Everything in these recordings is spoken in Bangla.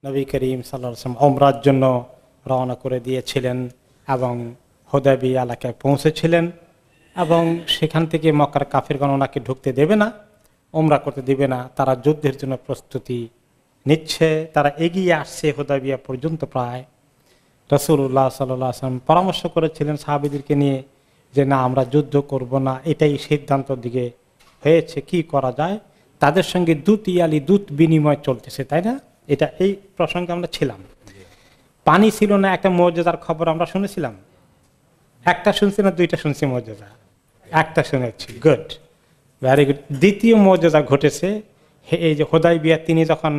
নবী করিম সাল্লাল্লাহু আলাইহি ওয়াসাল্লাম উমরার জন্য রওনা করে দিয়েছিলেন এবং হুদায়বিয়া এলাকায় পৌঁছেছিলেন এবং সেখান থেকে মক্কার কাফিরগণ ওনাকে ঢুকতে দেবে না, উমরা করতে দেবে না। তারা যুদ্ধের জন্য প্রস্তুতি নিচ্ছে, তারা এগিয়ে আসছে হুদায়বিয়া পর্যন্ত। প্রায় রাসূলুল্লাহ সাল্লাল্লাহু আলাইহি ওয়াসাল্লাম পরামর্শ করেছিলেন সাহাবীদেরকে নিয়ে যে না, আমরা যুদ্ধ করব না, এটাই সিদ্ধান্তর দিকে হয়েছে, কি করা যায়। তাদের সঙ্গে দূত বিনিময় চলতেছে, তাই না? এটা এই প্রসঙ্গে আমরা ছিলাম। পানি ছিল না, একটা মুআজিজার খবর আমরা শুনেছিলাম। একটা শুনছি না দুইটা শুনছি মুআজিজা? একটা শুনেছি, গুড, ভেরি গুড। দ্বিতীয় মুআজিজা ঘটেছে এই যে হুদায়বিয়া, তিনি যখন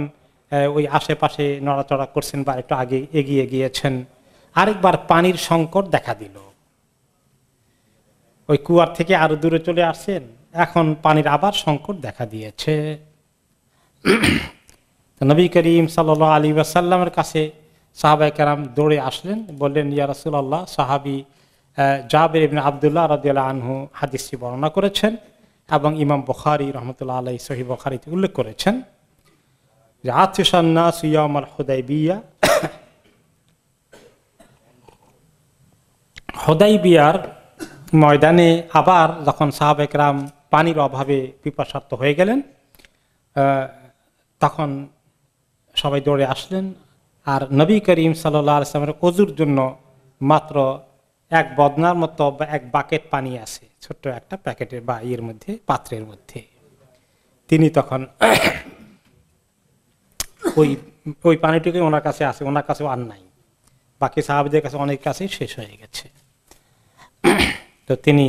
ওই আশেপাশে নড়াচড়া করছেন বা একটু আগে এগিয়ে গিয়েছেন, আরেকবার পানির সংকট দেখা দিল। ওই কুয়ার থেকে আরো দূরে চলে আসছেন, এখন পানির আবার সংকট দেখা দিয়েছে। নবী করিম সাল্লাল্লাহু আলাইহি ওয়াসাল্লামের কাছে সাহাবায়ে কেরাম দৌড়ে আসলেন, বললেন ইয়া রাসূলুল্লাহ, সাহাবী জাবের ইবনে আব্দুল্লাহ রাদিয়াল্লাহু আনহু হাদিসটি বর্ণনা করেছেন এবং ইমাম বুখারী রাহমাতুল্লাহ আলাইহি সহিহ বুখারীতে উল্লেখ করেছেন যে আতিশান নাস ইয়াউমাল হুদায়বিয়া, হুদায়বিয়ার ময়দানে আবার যখন সাহাবায়ে কেরাম পানির অভাবে পিপাসার্ত হয়ে গেলেন, তখন সবাই দৌড়ে আসলেন। আর নবী করিম সাল্লাল্লাহু আলাইহি ওয়াসাল্লামের ওযুর জন্য মাত্র এক বদনার মতো বা এক বাকেট পানি আছে, ছোট্ট একটা প্যাকেটের বা ইয়ের মধ্যে, পাত্রের মধ্যে। তিনি তখন ওই পানিটুকুই ওনার কাছে আছে, ওনার কাছেও আর নাই। বাকি সাহাবীদের কাছে অনেক কাছেই শেষ হয়ে গেছে। তো তিনি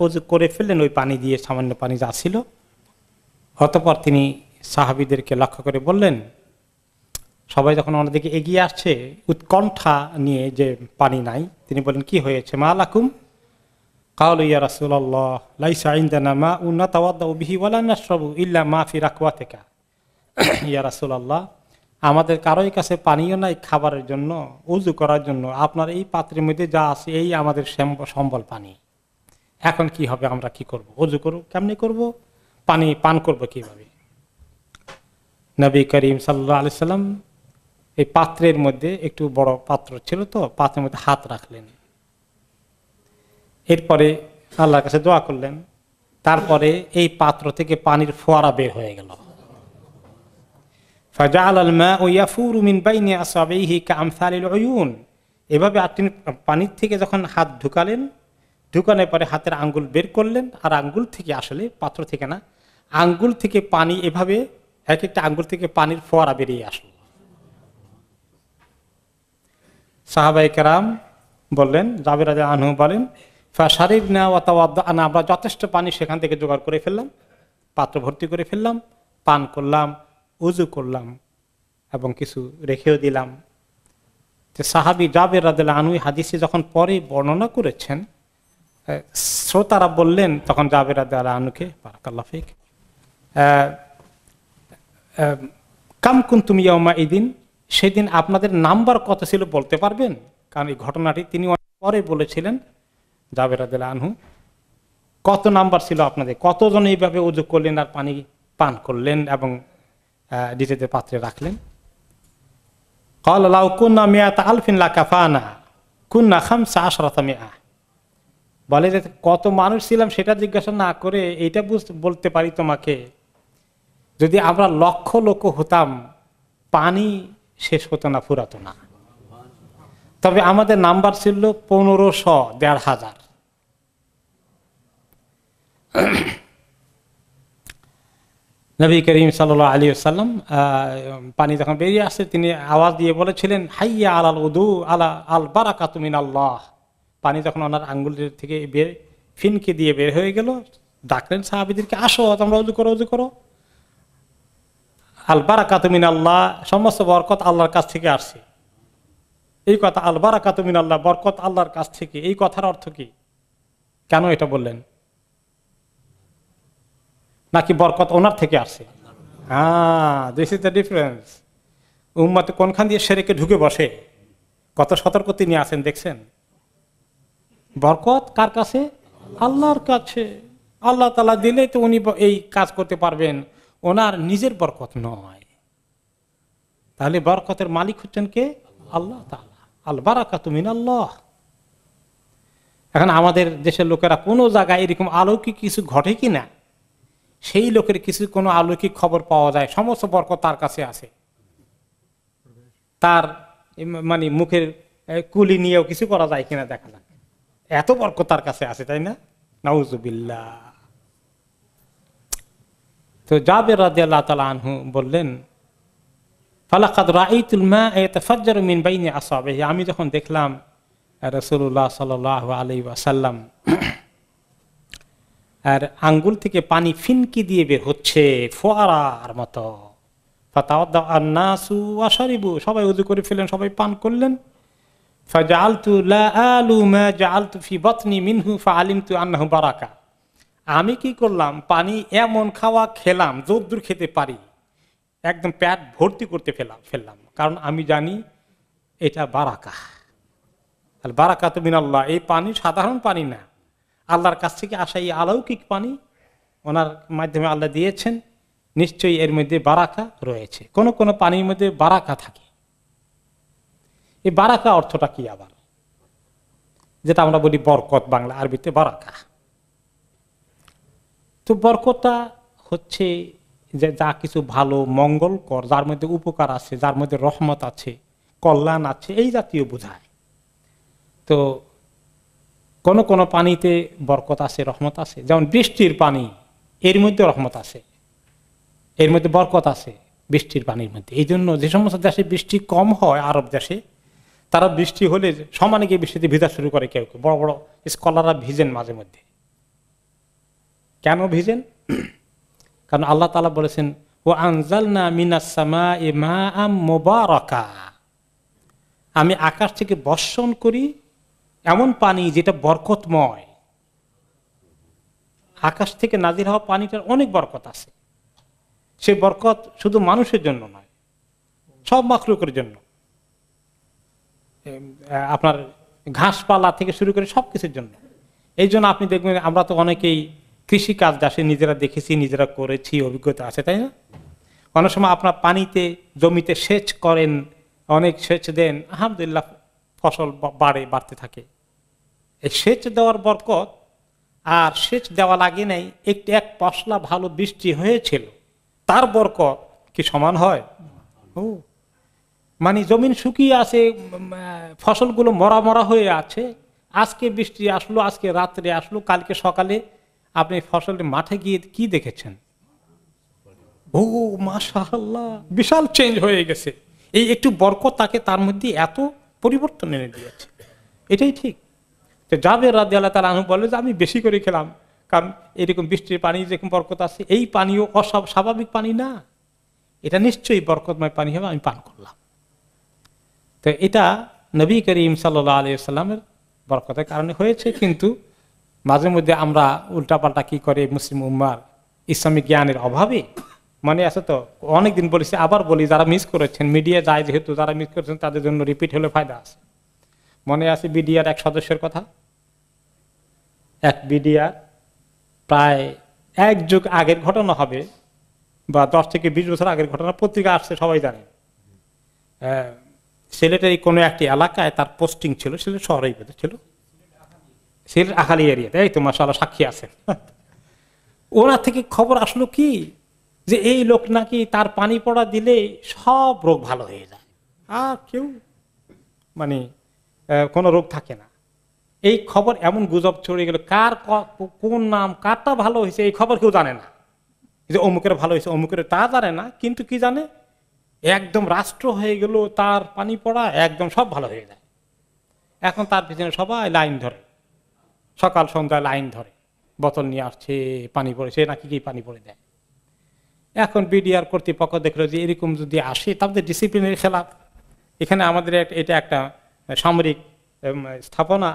ওযু করে ফেললেন ওই পানি দিয়ে, সামান্য পানি যা ছিল। অতঃপর তিনি সাহাবীদেরকে লক্ষ্য করে বললেন, সবাই যখন ওনার দিকে এগিয়ে আসছে উৎকণ্ঠা নিয়ে যে পানি নাই, তিনি বলেন কি হয়েছে, মা লাকুম? ক্বালু ইয়া রাসূলুল্লাহ লাইসা ইনদানা মাউন নাতাওয়াদ্দাউ বিহি ওয়ালা নাশরাবু ইল্লা মা ফি রাকওয়াতিকা। ইয়া রাসূলুল্লাহ, আমাদের কারোই কাছে পানিও নাই খাবারের জন্য, ওযু করার জন্য, আপনার এই পাত্রের মধ্যে যা আছে এই আমাদের সম্বল পানি। এখন কি হবে, আমরা কি করব? ওযু করব কেমনে করব? পানি পান করব কিভাবে? নবী করিম সাল্লাল্লাহু আলাইহি সাল্লাম এই পাত্রের মধ্যে, একটু বড় পাত্র ছিল তো, পাত্রের মধ্যে হাত রাখলেন। এরপরে আল্লাহর কাছে দোয়া করলেন। তারপরে এই পাত্র থেকে পানির ফোয়ারা বের হয়ে গেল। ফাজাআলাল মাউ ইয়াফুরু মিন বাইনি আসআবিহি কাআমসালিল উয়ুন। এভাবে তিনি পানির থেকে যখন হাত ঢুকালেন, ঢুকানোর পরে হাতের আঙ্গুল বের করলেন, আর আঙ্গুল থেকে, আসলে পাত্র থেকে না, আঙ্গুল থেকে পানি এভাবে এক একটা আঙ্গুল থেকে পানির ফোয়ারা বেরিয়ে আসলো। সাহাবায়ে কেরাম বললেন, জাবের রাদিয়াল্লাহু আনহু বলেন, ফাশারিবনা ওয়া তাওয়াদ্দানা, আমরা যথেষ্ট পানি সেখান থেকে জোগাড় করে ফেললাম, পাত্র ভর্তি করে ফেললাম, পান করলাম, ওযু করলাম এবং কিছু রেখেও দিলাম। যে সাহাবী জাবের রাদিয়াল্লাহু আনহু হাদিসে যখন পরে বর্ণনা করেছেন, শ্রোতারা বললেন তখন জাবের রাদিয়াল্লাহু আনহুকে, বারাকাল্লাহু ফিক, কাম কুনতুম ইয়াউমা ইদিন, সেদিন আপনাদের নাম্বার কত ছিল বলতে পারবেন? কারণ এই ঘটনাটি তিনি পরে বলেছিলেন, জাবের রাদিয়াল্লাহু আনহু, কত নাম্বার ছিল আপনাদের, কতজন এইভাবে ওযু করলেন আর পানি পান করলেন এবং নিজেদের পাত্রে রাখলেন? ক্বালা লাউ কুন্না মিআতা আলফিন লাকাফানা কুন্না খামসা আশরাতা মিআ। বলে যে কত মানুষ ছিলাম সেটা জিজ্ঞাসা না করে এইটা বলতে পারি তোমাকে, যদি আমরা লক্ষ লোক হতাম পানি শেষ হতো না, ফুরাতো না। তবে আমাদের নাম্বার ছিল 1500, 1500। নবী করিম সাল্লাল্লাহু আলাইহি ওয়াসাল্লাম পানি যখন বেরিয়ে আসছে, তিনি আওয়াজ দিয়ে বলেছিলেন, হাইয়া আলাল উযু আলা আল বারাকাতু মিনাল্লাহ। পানি যখন ওনার আঙ্গুলের থেকে বের ফিনকে দিয়ে বের হয়ে গেল, ডাকলেন সাহাবীদেরকে, আসো তোমরা ওযু করো, ওযু করো। আল বারাকাতু মিনাল্লাহ, সমস্ত বরকত আল্লাহর কাছ থেকে আসছে। এই কথা, আল বারাকাতু মিনাল্লাহ, বরকত আল্লাহর কাছ থেকে, এই কথার অর্থ কি? কেন এটা বললেন? নাকি বরকত ওনার থেকে আসে? This is the difference. উম্মতে কোনখান দিয়ে শিরকে ঢুকে বসে, কত সতর্ক তিনি আছেন দেখছেন। বরকত কার কাছে? আল্লাহর কাছে। আল্লাহ তাআলা দিলে তো উনি এই কাজ করতে পারবেন, ওনার নিজের বরকত নয়। তাহলে বরকতের মালিক হচ্ছেন কে? আল্লাহ তাআলা। আল বারাকাতু মিনাল্লাহ। এখন আমাদের দেশের লোকেরা কোনো জায়গায় এরকম অলৌকিক কিছু ঘটে কিনা, সেই লোকের কিছু কোনো অলৌকিক খবর পাওয়া যায়, সমস্ত বরকত তার কাছে আছে। তার মানে মুখের কুলি নিয়েও কিছু করা যায় কিনা দেখা যাক, এত বরকত তার কাছে আছে, তাই না? নাউজুবিল্লাহ। তো জাবের রাদিয়াল্লাহু তাআলা আনহু বললেন, ফালাকাদ রাআইতুল মা ইয়াতাফাজ্জারু মিন বাইনি আসাবিহি, আমি যখন দেখলাম রাসূলুল্লাহ সাল্লাল্লাহু আলাইহি ওয়াসাল্লাম আর আঙ্গুল থেকে পানি ফিনকি দিয়ে বের হচ্ছে ফোয়ারার মতো, ফাতাওয়াদ্দা আন-নাসু ওয়া শারিবু, সবাই ওযু করে ফেললেন, সবাই পান করলেন। ফাজআলতু লা আলু মা জাআলতু ফি বাতনি মিনহু ফাআলিমতু আন্নাহু বারাকা, আমি কি করলাম, পানি এমন খাওয়া খেলাম যদ্দূর খেতে পারি, একদম পেট ভর্তি করতে ফেললাম, কারণ আমি জানি এটা বারাকা। আল বারাকাতু মিনাল্লাহ, এই পানি সাধারণ পানি না, আল্লাহর কাছ থেকে আসা এই অলৌকিক পানি ওনার মাধ্যমে আল্লাহ দিয়েছেন, নিশ্চয়ই এর মধ্যে বারাকা রয়েছে। কোন কোন পানির মধ্যে বারাকা থাকে। এই বারাকা অর্থটা কি আবার? যেটা আমরা বলি বরকত, বাংলা আরবিতে বারাকা। তো বরকতটা হচ্ছে যে যা কিছু ভালো মঙ্গলকর, যার মধ্যে উপকার আছে, যার মধ্যে রহমত আছে, কল্যাণ আছে, এই জাতীয় বোঝায়। তো কোন কোন পানিতে বরকত আছে, রহমত আছে, যেমন বৃষ্টির পানি, এর মধ্যে রহমত আছে, এর মধ্যে বরকত আছে বৃষ্টির পানির মধ্যে। এই জন্য যে সমস্ত দেশে বৃষ্টি কম হয়, আরব দেশে, তারা বৃষ্টি হলে সমানে গিয়ে বৃষ্টিতে ভিজা শুরু করে। কেউ কেউ বড় বড় স্কলাররা ভিজেন মাঝে মধ্যে। কেন ভিজেন? কারণ আল্লাহ তাআলা বলেছেন, ওয়া আনজালনা মিনাস সামাই মাআম মুবারাকা, আমি আকাশ থেকে বর্ষণ করি এমন পানি যেটা বরকতময়। আকাশ থেকে নাজির হওয়া পানিটার অনেক বরকত আছে। সে বরকত শুধু মানুষের জন্য নয়, সব মাখলুকের জন্য। আপনার ঘাসপালা থেকে শুরু করে সবকিছুর জন্য। এই জন্য আপনি দেখবেন, আমরা তো অনেকেই কৃষি কাজ দেশে নিজেরা দেখেছি, নিজেরা করেছি, অভিজ্ঞতা আছে, তাই না? অনেক সময় আপনার পানিতে জমিতে সেচ করেন, অনেক সেচ দেন, আলহামদুলিল্লাহ ফসল বাড়তে থাকে। এই সেচ দেওয়ার বরকত আর সেচ দেওয়া লাগে নাই, একটু এক পশলা ভালো বৃষ্টি হয়েছিল, তার বরকত কি সমান হয়? ও মানে জমিন শুকিয়ে আছে, ফসলগুলো মরা মরা হয়ে আছে, আজকে বৃষ্টি আসলো, আজকে রাত্রে আসলো, কালকে সকালে আপনি ফসলের মাঠে গিয়ে কি দেখেছেন? ও মাশাআল্লাহ, বিশাল চেঞ্জ হয়ে গেছে। এই একটু বরকত তাকে তার মধ্যে এত পরিবর্তন এনে দিয়েছে। এটাই ঠিক। তো জাবের রাদিয়াল্লাহু তাআলা আনহু বলে যে আমি বেশি করে খেলাম, কারণ এরকম বৃষ্টির পানি যেরকম বরকত আছে, এই পানিও অস্বাভাবিক পানি না, এটা নিশ্চয়ই বরকতময় পানি হবে, আমি পান করলাম। তো এটা নবী করিম সাল্লাল্লাহু আলাইহি ওয়াসাল্লামের বরকতের কারণে হয়েছে। কিন্তু মাঝে মধ্যে আমরা উল্টাপাল্টা কি করে মুসলিম উম্মার ইসলামিক জ্ঞানের অভাবে, মানে আছে তো, অনেকদিন বলেছি, আবার বলি, যারা মিস করেছেন, মিডিয়া যায় যেহেতু, যারা মিস করেছেন তাদের জন্য রিপিট হলে ফায়দা আছে। মনে আছে বিডিআর এক সদস্যের কথা? এক বিডিআর প্রায় এক যুগ আগের ঘটনা হবে, বা 10 থেকে 20 বছর আগের ঘটনা, পত্রিকা আসছে, সবাই জানে। সিলেটের কোনো একটি এলাকায় তার পোস্টিং ছিল, সিলেট শহরেই ছিল, সিলেট আখালী এরিয়াতে। এই তো মাশাআল্লাহ সাক্ষী আছেন। ওনার থেকে খবর আসলো কি, যে এই লোক নাকি তার পানি পড়া দিলে সব রোগ ভালো হয়ে যায়, আর কেউ মানে কোনো রোগ থাকে না। এই খবর এমন গুজব ছড়িয়ে গেল, কার কোন নাম, কারটা ভালো হয়েছে এই খবর কেউ জানে না, যে অমুকের ভালো হয়েছে, অমুকের তা জানে না, কিন্তু কি জানে, একদম রাষ্ট্র হয়ে গেল, তার পানি পড়া একদম সব ভালো হয়ে যায়। এখন তার পিছনে সবাই লাইন ধরে, সকাল সন্ধ্যায় লাইন ধরে, বোতল নিয়ে আসছে, পানি পড়েছে নাকি কি পানি পড়ে দেয়। এখন বিডিআর কর্তৃপক্ষ দেখলো যে এরকম যদি আসে তাহলে ডিসিপ্লিনের খেলাফ, এখানে আমাদের এটা একটা সামরিক স্থাপনা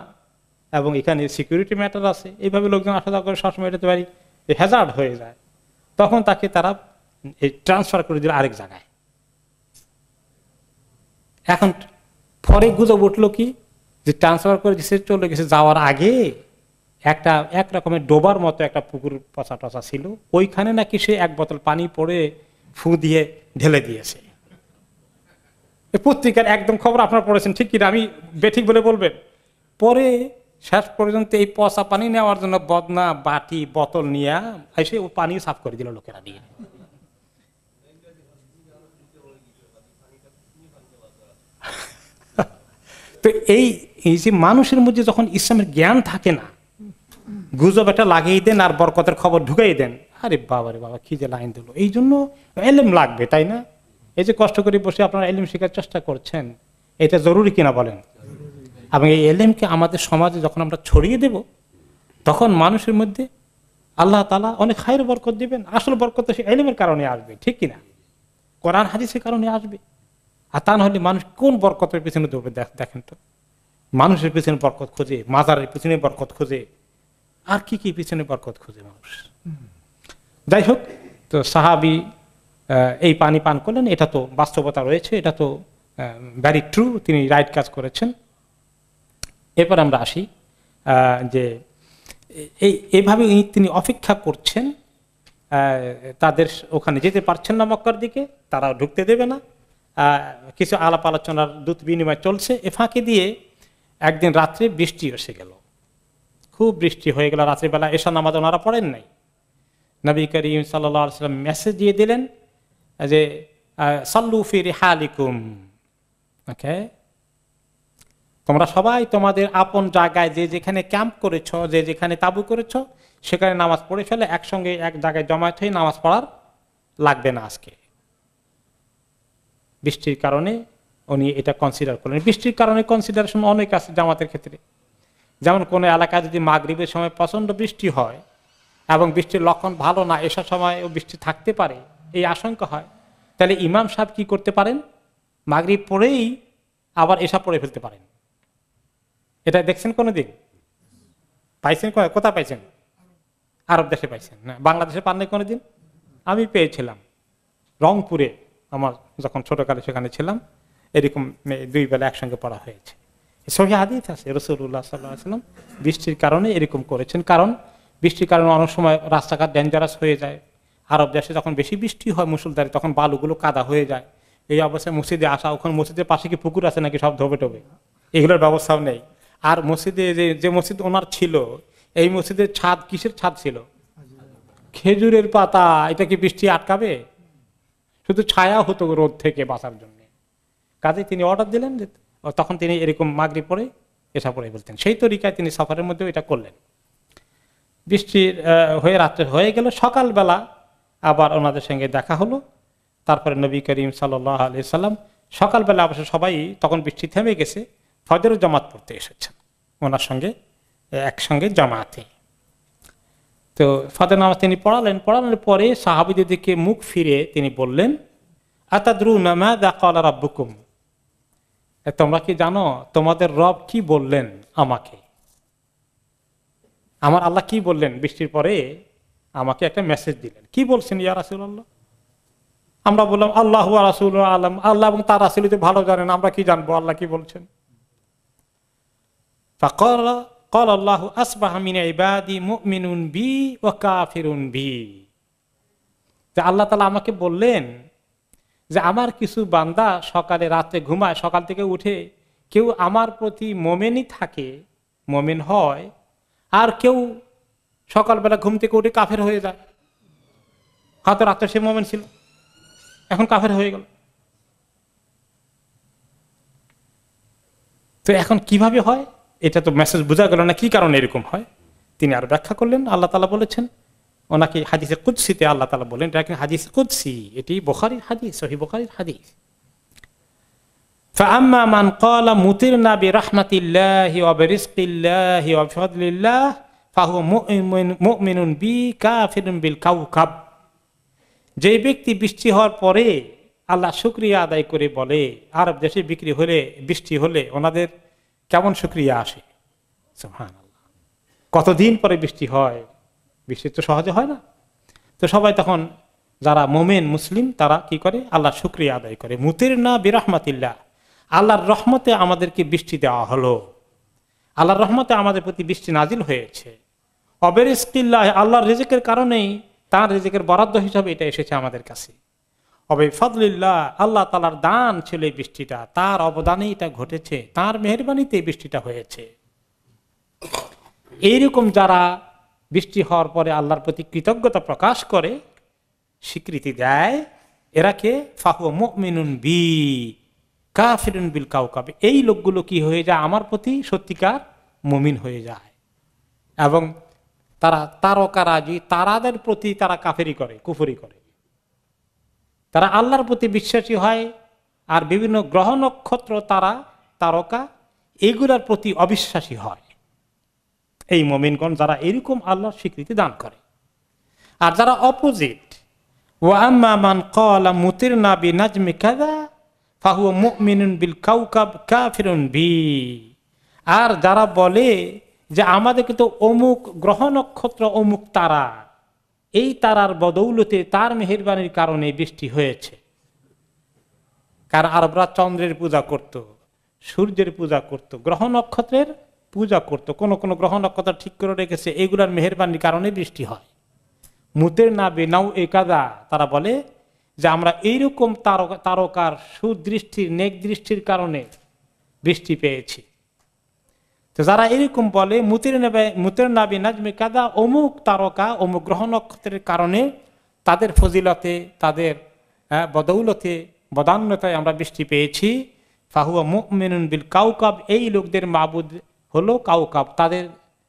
এবং এখানে সিকিউরিটি ম্যাটার আছে, এইভাবে লোকজন আসা যাওয়া করে সবসময় এটাতে পারি হ্যাজার্ড হয়ে যায়। তখন তাকে তারা ট্রান্সফার করে দিল আরেক জায়গায়। এখন পরে গুজব উঠলো কি, যে ট্রান্সফার করে দিচ্ছে, চলে গেছে, যাওয়ার আগে একটা এক রকমের ডোবার মতো একটা পুকুর পচা টচা ছিল, ওইখানে নাকি সে এক বোতল পানি পড়ে ফু দিয়ে ঢেলে দিয়েছে। এই পত্রিকার একদম খবর আপনারা পড়েছেন ঠিক কিনা, আমি বেঠিক বলে বলবেন। পরে শেষ পর্যন্ত এই পচা পানি নেওয়ার জন্য বদনা বাটি বোতল নিয়ে এসে ও পানি সাফ করে দিল লোকেরা দিয়ে। তো এই যে মানুষের মধ্যে যখন ইসলামের জ্ঞান থাকে না, গুজব একটা লাগিয়ে দেন আর বরকতের খবর ঢুকাই দেন, আরে বাবা রে বাবা কি যে লাইন দিল। এই জন্য এলেম লাগবে, তাই না? এই যে কষ্ট করে বসে আপনারা এলেম শেখার চেষ্টা করছেন, এটা জরুরি কিনা বলেন? এবং এই এলেমকে আমাদের সমাজে যখন আমরা ছড়িয়ে দেব, তখন মানুষের মধ্যে আল্লাহ তাআলা অনেক খায়ের বরকত দিবেন। আসল বরকত সে এলেমের কারণে আসবে, ঠিক কিনা? কোরআন হাদিসের কারণে আসবে। আর তা না হলে মানুষ কোন বরকতের পিছনে দৌড়বে? দেখেন তো, মানুষের পিছনে বরকত খোঁজে, মাজারের পিছনে বরকত খোঁজে, আর কি কি পিছনে বরকত খোঁজে মানুষ। যাই হোক, তো সাহাবী এই পানি পান করলেন, এটা তো বাস্তবতা রয়েছে, এটা তো ভেরি ট্রু, তিনি রাইট কাজ করেছেন। এরপর আমরা আসি যে এইভাবে তিনি অপেক্ষা করছেন, তাদের ওখানে যেতে পারছেন না, মক্কার দিকে তারা ঢুকতে দেবে না। কিছু আলাপ আলোচনার দূত বিনিময় চলছে। এ ফাঁকে দিয়ে একদিন রাত্রে বৃষ্টি এসে গেল, খুব বৃষ্টি হয়ে গেল। রাত্রিবেলা এশা নামাজ ওনারা পড়েন নাই। নবী করিম সাল্লাল্লাহু আলাইহি ওয়াসাল্লাম মেসেজ দিয়ে দিলেন যে সাল্লু ফি রিহালিকুম, ওকে, তোমরা সবাই তোমাদের আপন জায়গায় যে যেখানে ক্যাম্প করেছো, যে যেখানে তাবু করেছো, সেখানে নামাজ পড়ে ফেলে একসঙ্গে এক জায়গায় জমায়েত হয়ে নামাজ পড়ার লাগবে না আজকে। বৃষ্টির কারণে উনি এটা কনসিডার করলেন। বৃষ্টির কারণে কনসিডারেশন অনেক আছে জামাতের ক্ষেত্রে। যেমন কোনো এলাকায় যদি মাগরিবের সময় প্রচন্ড বৃষ্টি হয় এবং বৃষ্টির লক্ষণ ভালো না, এসব সময় বৃষ্টি থাকতে পারে, এই আশঙ্কা হয়, তাহলে ইমাম সাহেব কি করতে পারেন? মাগরিব পড়েই আবার এসা পড়ে ফেলতে পারেন। এটা দেখছেন কোনোদিন? পাইছেন? কোথায় পাইছেন? আরব দেশে পাইছেন না, বাংলাদেশে পান নাই কোনোদিন? আমি পেয়েছিলাম রংপুরে, আমার যখন ছোটকালে সেখানে ছিলাম, এরকম 2 বেলা একসঙ্গে পড়া হয়েছে। সহিহ হাদিস আছে, রাসূলুল্লাহ সাল্লাল্লাহু আলাইহি ওয়াসাল্লাম বৃষ্টির কারণে এরকম করেছেন। কারণ বৃষ্টির কারণে অনেক সময় রাস্তাঘাট ডেঞ্জারাস হয়ে যায়। আরব দেশে যখন বেশি বৃষ্টি হয় মুষলধারে, তখন বালুগুলো কাদা হয়ে যায়। এই অবস্থায় মসজিদে আসা, ওখানে মসজিদের পাশে কি পুকুর আছে নাকি সব ধোবে টোবে, এগুলোর ব্যবস্থাও নেই। আর মসজিদে যে মসজিদ ওনার ছিল, এই মসজিদের ছাদ কিসের ছাদ ছিল? খেজুরের পাতা। এটা কি বৃষ্টি আটকাবে? শুধু ছায়া হতো রোদ থেকে বাঁচার জন্য। কাজে তিনি অর্ডার দিলেন, তখন তিনি এরকম মাগরিব পড়ে এসা পড়ে বলতেন। সেই তরিকায় তিনি সফরের মধ্যেও এটা করলেন। বৃষ্টির হয়ে রাত্রে হয়ে গেল, সকালবেলা আবার ওনাদের সঙ্গে দেখা হলো। তারপরে নবী করিম সাল্লাল্লাহু আলাইহি সাল্লাম সকালবেলা অবশ্য সবাই তখন বৃষ্টি থেমে গেছে, ফজরের জামাত পড়তে এসেছেন ওনার সঙ্গে একসঙ্গে জামাতে। তো ফজর নামাজ তিনি পড়ানোর পরে সাহাবীদের দিকে মুখ ফিরে তিনি বললেন, আতাদরুনা মাযা ক্বালা রাব্বুকুম, তোমরা কি জানো তোমাদের রব কি বললেন আমাকে? আমার আল্লাহ কি বললেন? বৃষ্টির পরে আমাকে একটা মেসেজ দিলেন। কি বলছেন ইয়া রাসূলুল্লাহ? আমরা বললাম আল্লাহু ওয়া রাসূলুহু আলাম, আল্লাহ এবং তার রাসূল তো ভালো জানেন, আমরা কি জানবো আল্লাহ কি বলছেন। ফাকালা ক্বালা আল্লাহু আসবাহা মিন ইবাদি মুমিনুন বি ওয়া কাফিরুন বি, যে আল্লাহ তাআলা আমাকে বললেন যে আমার কিছু বান্দা সকালে রাতে ঘুমায়, সকাল থেকে উঠে কেউ আমার প্রতি মোমেনই থাকে, মোমেন হয়, আর কেউ সকালবেলা ঘুম থেকে উঠে কাফের হয়ে যায়। হয়তো রাতে সে মোমেন ছিল, এখন কাফের হয়ে গেল। তো এখন কিভাবে হয়? এটা তো মেসেজ বোঝা গেল না কি কারণে এরকম হয়। তিনি আর ব্যাখ্যা করলেন। আল্লাহ তাআলা বলেছেন, ওনাকে হাদিসে কুদসিতে আল্লাহ তাআলা বলেন, এটা হাদিস কুদসি, এটি বুখারীর হাদিস, সহিহ বুখারীর হাদিস। ফাআম্মা মান ক্বালা মুতিরনা বিরাহমাতিল্লাহি ওয়া বিরিজকিল্লাহি ওয়া বিফাদলিল্লাহ ফাহুয়া মুমিনুন বি কাফিরুন বিল কাওকাব, যে ব্যক্তি বৃষ্টি হওয়ার পরে আল্লাহ শুকরিয়া আদায় করে বলে, আরব দেশে বৃষ্টি হলে ওনাদের কেমন শুকরিয়া আসে, সুবহানাল্লাহ। কতদিন পরে বৃষ্টি হয়, বৃষ্টি তো সহজে হয় না। তো সবাই তখন যারা মোমেন মুসলিম তারা কি করে? আল্লাহ শুকরিয়া আদায় করে। মুতিরনা বিরাহমাতিল্লাহ, আল্লাহর রহমতে আমাদেরকে বৃষ্টি দেওয়া হলো, আল্লাহর রহমতে আমাদের প্রতি বৃষ্টি নাজিল হয়েছে। অবিরিজকিল্লাহ, আল্লাহর রিজিকের কারণেই, তার রিজিকের বরাদ্দ হিসাবে এটা এসেছে আমাদের কাছে। হবে ফাদলিল্লাহ, আল্লাহ তাআলার দান ছিল এই বৃষ্টিটা, তার অবদানে এটা ঘটেছে, তার মেহেরবানিতে এই বৃষ্টিটা হয়েছে। এইরকম যারা বৃষ্টি হওয়ার পরে আল্লাহর প্রতি কৃতজ্ঞতা প্রকাশ করে, স্বীকৃতি দেয়, এরাকে ফাহুয়া মুমিনুন বি কাফিরুন বিল কাওকাব, এই লোকগুলো কি হয়ে যায়, আমার প্রতি সত্যিকার মুমিন হয়ে যায়। এবং তারা তারকারাজি, তারাদের প্রতি তারা কাফেরি করে, কুফরি করে। তারা আল্লাহর প্রতি বিশ্বাসী হয়, আর বিভিন্ন গ্রহ নক্ষত্র, তারা, তারকা, এইগুলার প্রতি অবিশ্বাসী হয়। এই মুমিনগণ যারা এরকম আল্লাহর স্বীকৃতি দান করে। আর যারা অপোজিট, ওয়া আম্মা মান ক্বালা মুতিরনা বিনাজমি কাযা ফাহুয়া মুমিনুন বিল কাওকাব কাফিরুন বি, আর যারা বলে যে আমাদেরকে তো অমুক গ্রহ নক্ষত্র, অমুক তারা, এই তারার বদৌলতে, তার মেহেরবানির কারণে বৃষ্টি হয়েছে। কারণ আরবরা চন্দ্রের পূজা করত, সূর্যের পূজা করত, গ্রহ নক্ষত্রের পূজা করত, কোন কোন গ্রহ নক্ষত্র ঠিক করে রেখেছে, এগুলার মেহেরবানির কারণে বৃষ্টি হয়। মুতের না বেনাও এ কাদা, তারা বলে যে আমরা এইরকম তারকার সুদৃষ্টির, নেক দৃষ্টির কারণে বৃষ্টি পেয়েছি। তো যারা এরকম বলে মুতের নাবি নাজমে কাদা, অমুক তারকা, অমুক গ্রহ নক্ষত্রের কারণে, তাদের ফজিলতে, তাদের বদৌলতে, বদান্যতায় আমরা বৃষ্টি পেয়েছি। ফাহুয়া মুমিনুন বিল কাওকাব, এই লোকদের মাবুদ হলো কাওকাব, তাদের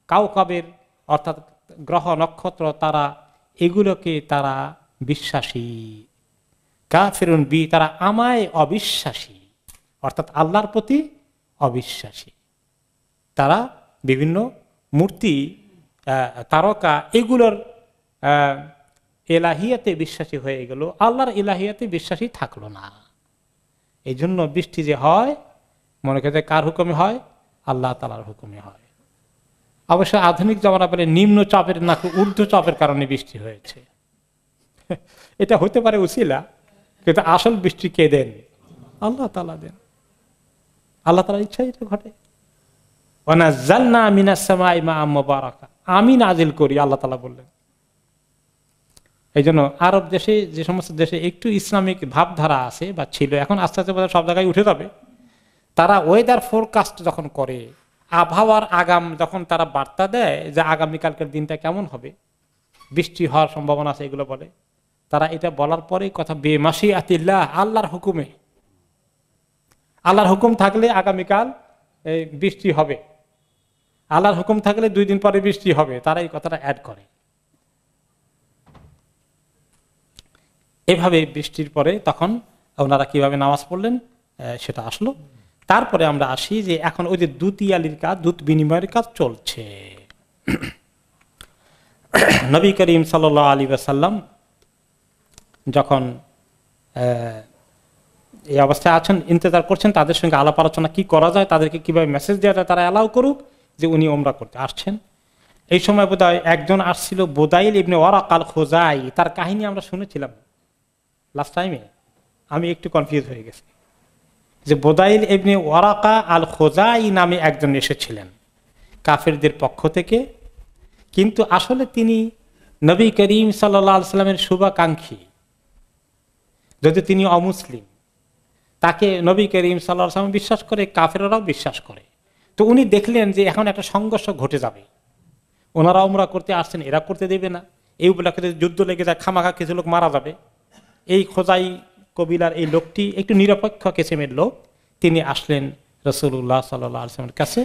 কাওকাবের অর্থাৎ গ্রহ নক্ষত্র, তারা, এগুলোকে তারা বিশ্বাসী। কাফিরুন বি, তারা আমায় অবিশ্বাসী, অর্থাৎ আল্লাহর প্রতি অবিশ্বাসী। তারা বিভিন্ন মূর্তি, তারকা, এগুলোর এলাহিয়াতে বিশ্বাসী হয়ে গেল, আল্লাহর এলাহিয়াতে বিশ্বাসী থাকলো না। এই জন্য বৃষ্টি যে হয়, মনে করতে কার হুকুমে হয়? আল্লাহ তাআলার হুকুমে হয়। অবশ্য আধুনিক জামানা বলে নিম্ন চাপের নাকি ঊর্ধ্ব চাপের কারণে বৃষ্টি হয়েছে। এটা হতে পারে উসিলা, কিন্তু আসল বৃষ্টি কে দেন? আল্লাহ তাআলা দেন। আল্লাহ তাআলার ইচ্ছা এটা ঘটে। ওয়ানাজ্জালনা মিনাস সামাই মাআম মুবারাকা, আমি নাজিল করি, আল্লাহ তাআলা বললেন। এই জন্য আরব দেশে, যে সমস্ত দেশে একটু ইসলামিক ভাবধারা আছে বা ছিল, এখন আস্তে আস্তে সব জায়গায় উঠে যাবে, তারা ওয়েদার ফোরকাস্ট যখন করে, আবহাওয়ার আগাম যখন তারা বার্তা দেয় যে আগামীকালকের দিনটা কেমন হবে, বৃষ্টি হওয়ার সম্ভাবনা আছে, এগুলো বলে, তারা এটা বলার পরে কথা বেমাশিআতিল্লাহ, আল্লাহর হুকুমে, আল্লাহর হুকুম থাকলে আগামীকাল বৃষ্টি হবে, আল্লাহর হুকুম থাকলে 2 দিন পরে বৃষ্টি হবে, তারা এই কথাটা অ্যাড করে। এভাবে বৃষ্টির পরে তখন ওনারা কিভাবে নামাজ পড়লেন সেটা আসলো। তারপরে আমরা আসি যে এখন ওই যে দূত ইয়ালির কাজ, দূত বিনিময়ের কাজ চলছে। নবী করিম সাল্লাল্লাহু আলাইহি ওয়াসাল্লাম যখন এই অবস্থায় আছেন, ইন্তজার করছেন, তাদের সঙ্গে আলাপ আলোচনা কি করা যায়, তাদেরকে কিভাবে মেসেজ দেওয়া যায়, তারা অ্যালাউ করুক যে উনি ওমরা করতে আসছেন। এই সময় বোধহয় একজন আসছিল, বুদাইল ইবনে ওয়ারাকা আল খুজাই, তার কাহিনী আমরা শুনেছিলাম লাস্ট টাইমে, আমি একটু কনফিউজ হয়ে গেছি, যে বুদাইল ইবনে ওয়ারাকা আল খুজাই নামে একজন এসেছিলেন কাফেরদের পক্ষ থেকে, কিন্তু আসলে তিনি নবী করিম সাল্লাল্লাহু আলাইহি ওয়াসাল্লামের শুভাকাঙ্ক্ষী, যদি তিনি অমুসলিম, তাকে নবী করিম সাল্লাল্লাহু আলাইহি ওয়াসাল্লাম বিশ্বাস করে, কাফেররাও বিশ্বাস করে। তো উনি দেখলেন যে এখন একটা সংঘর্ষ ঘটে যাবে, ওনারা উমরা করতে আসছেন, এরা করতে দেবে না, এই উপলক্ষে যুদ্ধ লেগে যায়, খামাখা কিছু লোক মারা যাবে। এই খোজাই কবিলার এই লোকটি একটু নিরপেক্ষ কিসিমের লোক, তিনি আসলেন রাসূলুল্লাহ সাল্লাল্লাহু আলাইহি ওয়াসাল্লামের কাছে।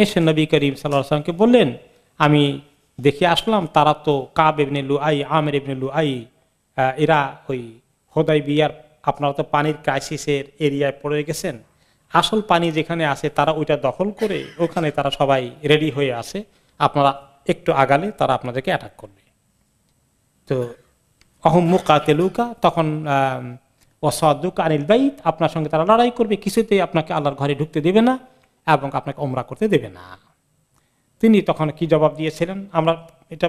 এসে নবী করিম সাল্লাল্লাহু আলাইহি ওয়াসাল্লামকে বললেন, আমি দেখে আসলাম তারা তো কাব ইবনে লুআই, আমির ইবনে লুআই, এরা ওই হুদাইবিয়ার, আপনারা তো পানির ক্রাইসিসের এরিয়ায় পড়ে গেছেন, আসল পানি যেখানে আছে তারা ওইটা দখল করে ওখানে তারা সবাই রেডি হয়ে আছে, আপনারা একটু আগালে তারা আপনাদেরকে অ্যাটাক করবে। তো অহম মুকাতিলুকা, তখন ওয়াসাদুকা আনিল বাইত, আপনার সঙ্গে তারা লড়াই করবে, কিছুতেই আপনাকে আল্লাহর ঘরে ঢুকতে দেবে না এবং আপনাকে ওমরা করতে দেবে না। তিনি তখন কি জবাব দিয়েছিলেন আমরা এটা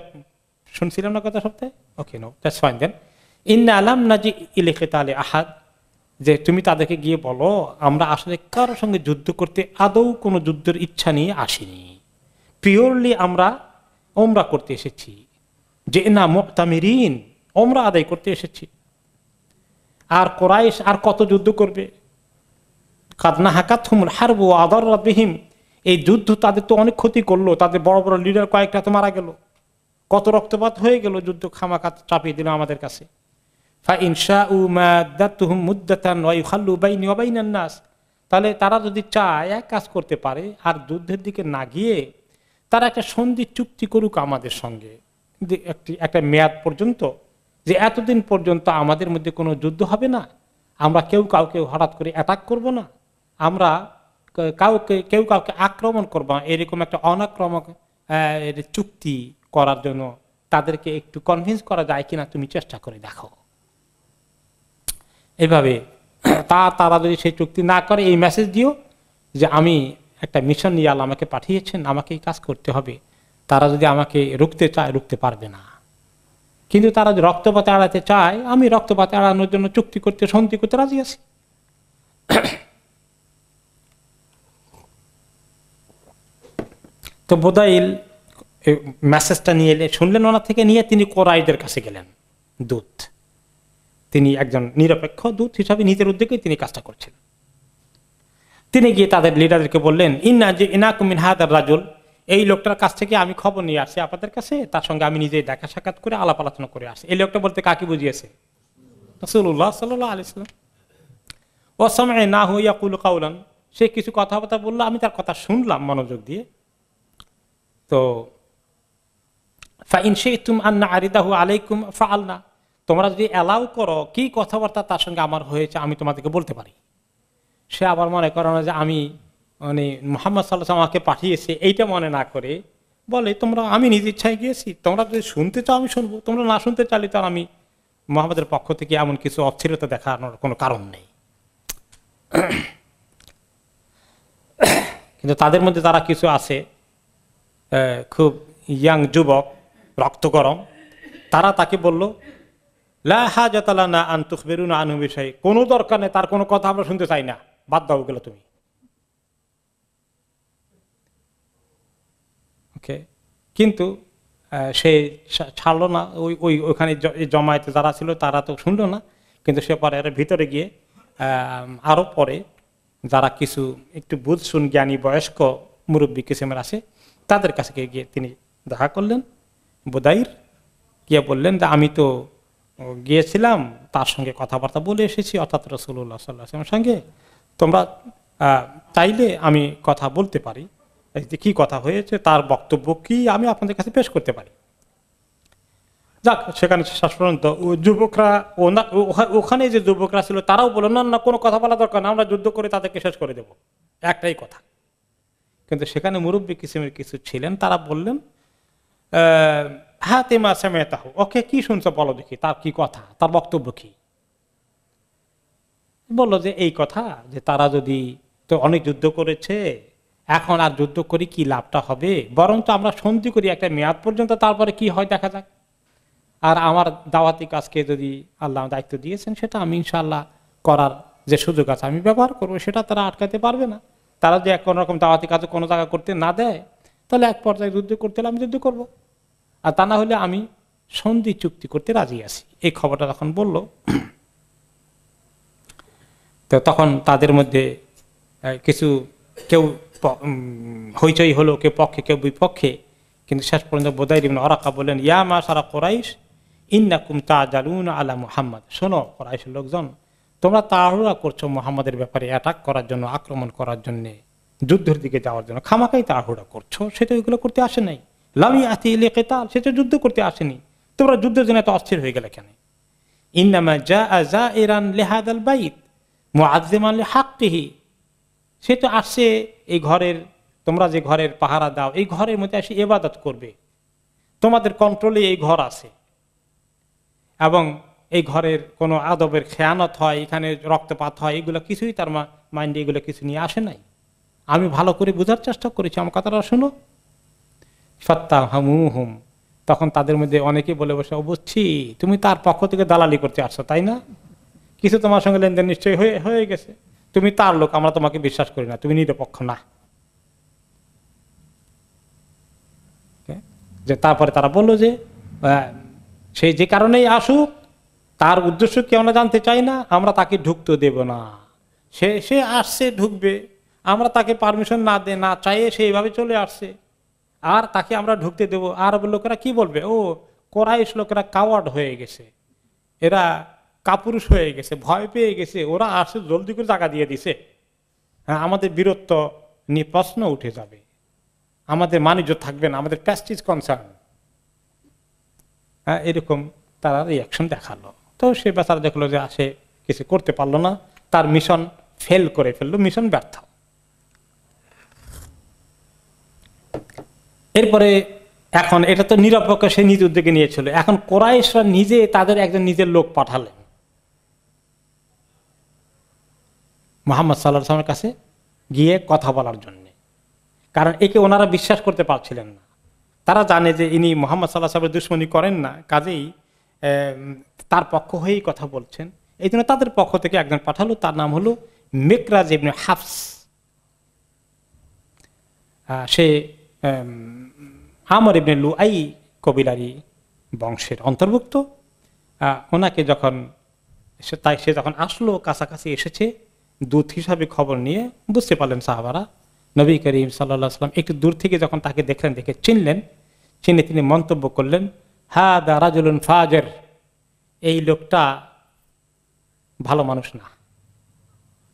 শুনছিলাম না গত সপ্তাহে? ওকে, নো দ্যাটস ফাইন দেন। ইন্না আলাম নাজি ইলাইকা তাআলা আহাদ, যে তুমি তাদেরকে গিয়ে বলো আমরা আসলে কারোর সঙ্গে যুদ্ধ করতে আদৌ কোনো যুদ্ধের ইচ্ছা নিয়ে আসিনি, পিওরলি আমরা ওমরা করতে এসেছি। যে না মুতামিরিন, ওমরা আদায় করতে এসেছি। আর কুরাইশ আর কত যুদ্ধ করবে? কাদনা হাকাতহুমুল হারবু ওয়া আদাররাত বিহিম, এই যুদ্ধ তাদের তো অনেক ক্ষতি করলো, তাদের বড় বড় লিডার কয়েকটা তো মারা গেল, কত রক্তপাত হয়ে গেল, যুদ্ধ খামাখা চাপিয়ে দিল আমাদের কাছে। ফাইন শাউ মাদাতুহুম মুদ্দাতান ওয়া ইউখাল্লু বাইনি ওয়া বাইনান নাস, তাহলে তারা যদি চায় এক কাজ করতে পারে, আর যুদ্ধের দিকে না গিয়ে তারা একটা সন্ধি চুক্তি করুক আমাদের সঙ্গে, একটা মেয়াদ পর্যন্ত, যে এতদিন পর্যন্ত আমাদের মধ্যে কোনো যুদ্ধ হবে না, আমরা কেউ কাউকে হঠাৎ করে অ্যাটাক করব না, আমরা কেউ কাউকে আক্রমণ করবো না, এরকম একটা অনাক্রমক চুক্তি করার জন্য তাদেরকে একটু কনভিন্স করা যায় কিনা তুমি চেষ্টা করে দেখো। এভাবে তারা যদি সেই চুক্তি না করে, এই মেসেজ দিও যে আমি একটা মিশন নিয়ে আল্লাহ আমাকে পাঠিয়েছেন, আমাকে এই কাজ করতে হবে। তারা যদি আমাকে রুখতে চায়, রুখতে পারবে না। কিন্তু তারা যদি রক্তপাত এড়াতে চায়, আমি রক্তপাত এড়ানোর জন্য চুক্তি করতে, সন্ধি করতে রাজি আছি। তো বুদাইল মেসেজটা নিয়ে এলে, শুনলেন ওনার থেকে, নিয়ে তিনি কোরাইশদের কাছে গেলেন দূত। তিনি একজন নিরপেক্ষ দূত হিসাবে নিজের উদ্যোগে তিনি কাজটা করছেন। তিনি গিয়ে তাদের লিডারদেরকে বললেন, ইনাকুম মিন হাদার রাজুল, এই লোকটার কাছ থেকে আমি খবর নিয়ে আসছি আপনাদের কাছে, তার সঙ্গে আমি নিজে দেখা সাক্ষাৎ করে আলাপ আলোচনা করে আসছি। এই লোকটা বলতে কাকে বুঝিয়েছে? রাসূলুল্লাহ সাল্লাল্লাহু আলাইহি ওয়াসাল্লাম। ওয়া সামআনাহু ইয়াকুলু কাওলান, সে কিছু কথাবার্তা বললো, আমি তার কথা শুনলাম মনোযোগ দিয়ে। তো ফাইন শি'তুম আন না'রিদাহু আলাইকুম ফাআলনা, তোমরা যদি অ্যালাউ করো কি কথাবার্তা তার সঙ্গে আমার হয়েছে আমি তোমাদেরকে বলতে পারি। সে আবার মনে করে না যে আমি মানে মুহাম্মদ সাল্লাল্লাহু আলাইহি ওয়াসাল্লাম আমাকে পাঠিয়েছে, এইটা মনে না করে বলে, তোমরা, আমি নিজ ইচ্ছায় গিয়েছি, তোমরা যদি শুনতে চাও আমি শুনবো, তোমরা না শুনতে চাইলে তো আমি মুহাম্মদের পক্ষ থেকে এমন কিছু অস্থিরতা দেখানোর কোনো কারণ নেই। কিন্তু তাদের মধ্যে তারা কিছু আছে খুব ইয়াং যুবক, রক্ত গরম, তারা তাকে বলল, লা হাজাতা লানা আন তুখবিরুনা আনহু বিশাই, কোনো দরকার নেই, তার কোনো কথা আমরা শুনতে চাই না, বাদ দাও গেল তুমি। ওকে, কিন্তু সে ছাড়লো না, ওইখানে জমায়েতে যারা ছিল তারা তো শুনলো না। কিন্তু সে পরে ভিতরে গিয়ে আরো পরে যারা কিছু একটু বুঝ শুন জ্ঞানী বয়স্ক মুরব্বী কিসিমের আছে, তাদের কাছে গিয়ে তিনি দেখা করলেন। বুদাইর গিয়ে বললেন যে আমি তো গিয়েছিলাম, তার সঙ্গে কথাবার্তা বলে এসেছি, অর্থাৎ রাসূলুল্লাহ সাল্লাল্লাহু আলাইহি ওয়াসাল্লামের সঙ্গে, তোমরা চাইলে আমি কথা বলতে পারি, যে কি কথা হয়েছে, তার বক্তব্য কি আমি আপনাদের কাছে পেশ করতে পারি। যাক, সেখানে শেষ পর্যন্ত যুবকরা, ওখানে যে যুবকরা ছিল তারাও বলল, না না, কোনো কথা বলা দরকার না, আমরা যুদ্ধ করে তাদেরকে শেষ করে দেব, একটাই কথা। কিন্তু সেখানে মুরব্বী কিসিমের কিছু ছিলেন, তারা বললেন, হ্যাঁ তেমা সেমেতাহ, ওকে কি শুনছো বলো দেখি, তার কি কথা, তার বক্তব্য কি। বললো যে এই কথা, যে তারা যদি তো অনেক যুদ্ধ করেছে, এখন আর যুদ্ধ করি কি লাভটা হবে, বরং তো আমরা সন্ধি করি একটা মেয়াদ পর্যন্ত, তারপরে কি হয় দেখা যাক। আর আমার দাওয়াতি কাজকে যদি আল্লাহ দায়িত্ব দিয়েছেন, সেটা আমি ইনশাআল্লাহ করার যে সুযোগ আছে আমি ব্যবহার করবো, সেটা তারা আটকাতে পারবে না। তারা যে কোনো রকম দাওয়াতি কাজ কোনো জায়গা করতে না দেয়, তাহলে এক পর্যায়ে যুদ্ধ করতে হলে আমি যুদ্ধ করবো, আর তা না হলে আমি সন্ধি চুক্তি করতে রাজি আছি। এই খবরটা তখন বলল, তো তখন তাদের মধ্যে কিছু কেউ হইচই হলো, কেউ পক্ষে কেউ বিপক্ষে, কিন্তু শেষ পর্যন্ত বুদাইর ইবনে ওরাকা বললেন, ইয়া মাশারা কুরাইশ ইন্নাকুম তাজালুনা আলা মুহাম্মদ, শোনো কুরাইশের লোকজন, তোমরা তাড়াহুড়া করছো মুহাম্মদের ব্যাপারে অ্যাটাক করার জন্য, আক্রমণ করার জন্য, যুদ্ধের দিকে যাওয়ার জন্য খামাকাই তাড়াহুড়া করছো, সেটা ওইগুলো করতে আসে নাই। লাম ইয়াতি লিকিতাল, সেটা যুদ্ধ করতে আসেনি, তোমরা যুদ্ধের জন্য এত অস্থির হয়ে গেলে কেন? ইন্নামা জাআ যাইরান লিহাদাল বাইত মুআযযিমান লিহাক্কিহি, সে তো আসছে এই ঘরের, তোমরা যে ঘরের পাহারা দাও, এই ঘরের মধ্যে এসে ইবাদত করবে, তোমাদের কন্ট্রোলে এই ঘর আছে, এবং এই ঘরের কোনো আদবের খেয়ানত হয়, এখানে রক্তপাত হয়, এগুলো কিছুই তার মাইন্ডে এগুলো কিছু নিয়ে আসে নাই। আমি ভালো করে বোঝার চেষ্টা করেছি, আমার কথাটা শোনো। ফাত্তাহামুহুম, তখন তাদের মধ্যে অনেকেই বলে বসে, বুঝছি তুমি তার পক্ষ থেকে দালালি করতে আসছো, তাই না? কিছু তোমার সঙ্গে লেনদেন নিশ্চয়ই হয়ে গেছে, তুমি তার লোক, আমরা তোমাকে বিশ্বাস করি না, তুমি নিরপেক্ষ না। যে তারপরে তারা বললো যে সে যে কারণেই আসুক, তার উদ্দেশ্য কি আমরা জানতে চাই না, আমরা তাকে ঢুকতে দেব না। সে আসছে, ঢুকবে, আমরা তাকে পারমিশন না চাইয়ে সে এইভাবে চলে আসছে, আর তাকে আমরা ঢুকতে দেব। আরব লোকেরা কি বলবে, ও কোরাইশ লোকেরা কাওয়ার্ড হয়ে গেছে, এরা কাপুরুষ হয়ে গেছে, ভয় পেয়ে গেছে, ওরা আসে জলদি করে টাকা দিয়ে দিছে, হ্যাঁ আমাদের বীরত্ব নিয়ে প্রশ্ন উঠে যাবে, আমাদের বাণিজ্য থাকবে না, আমাদের প্রেস্টিজ কনসার্ন। হ্যাঁ, এরকম তারা রিয়াকশন দেখালো। তো সে বেচারা দেখলো যে আসে কিছু করতে পারলো না, তার মিশন ফেল করে ফেললো, মিশন ব্যর্থ। এরপরে এখন এটা তো নিরপেক্ষ, সে নিজ উদ্যোগে নিয়েছিল। এখন কোরাইশরা নিজে তাদের একজন নিজের লোক পাঠালেন মুহাম্মদ সাল্লাল্লাহু আলাইহি ওয়াসাল্লামের কাছে গিয়ে কথা বলার জন্য, কারণ একে ওনারা বিশ্বাস করতে পারছিলেন না। তারা জানে যে ইনি মুহাম্মদ সাল্লাল্লাহু আলাইহি ওয়াসাল্লামের দুশমনি করেন না, কাজেই তার পক্ষ হয়েই কথা বলছেন। এই জন্য তাদের পক্ষ থেকে একজন পাঠালো, তার নাম হলো মিকরাজ ইবনে হাফস। সে আমর ইবনে লুআই কবিলারি বংশের অন্তর্ভুক্ত। ওনাকে যখন সে যখন আসলো, কাছাকাছি এসেছে, দূত হিসাবে খবর নিয়ে, বুঝতে পারলেন সাহাবারা নবী করিম সাল্লাল্লাহু আলাইহি ওয়াসাল্লাম একটু দূর থেকে যখন তাকে দেখলেন, দেখে চিনলেন, চিনে তিনি মন্তব্য করলেন, হাদা রাজুলুন ফাজির, এই লোকটা ভালো মানুষ না।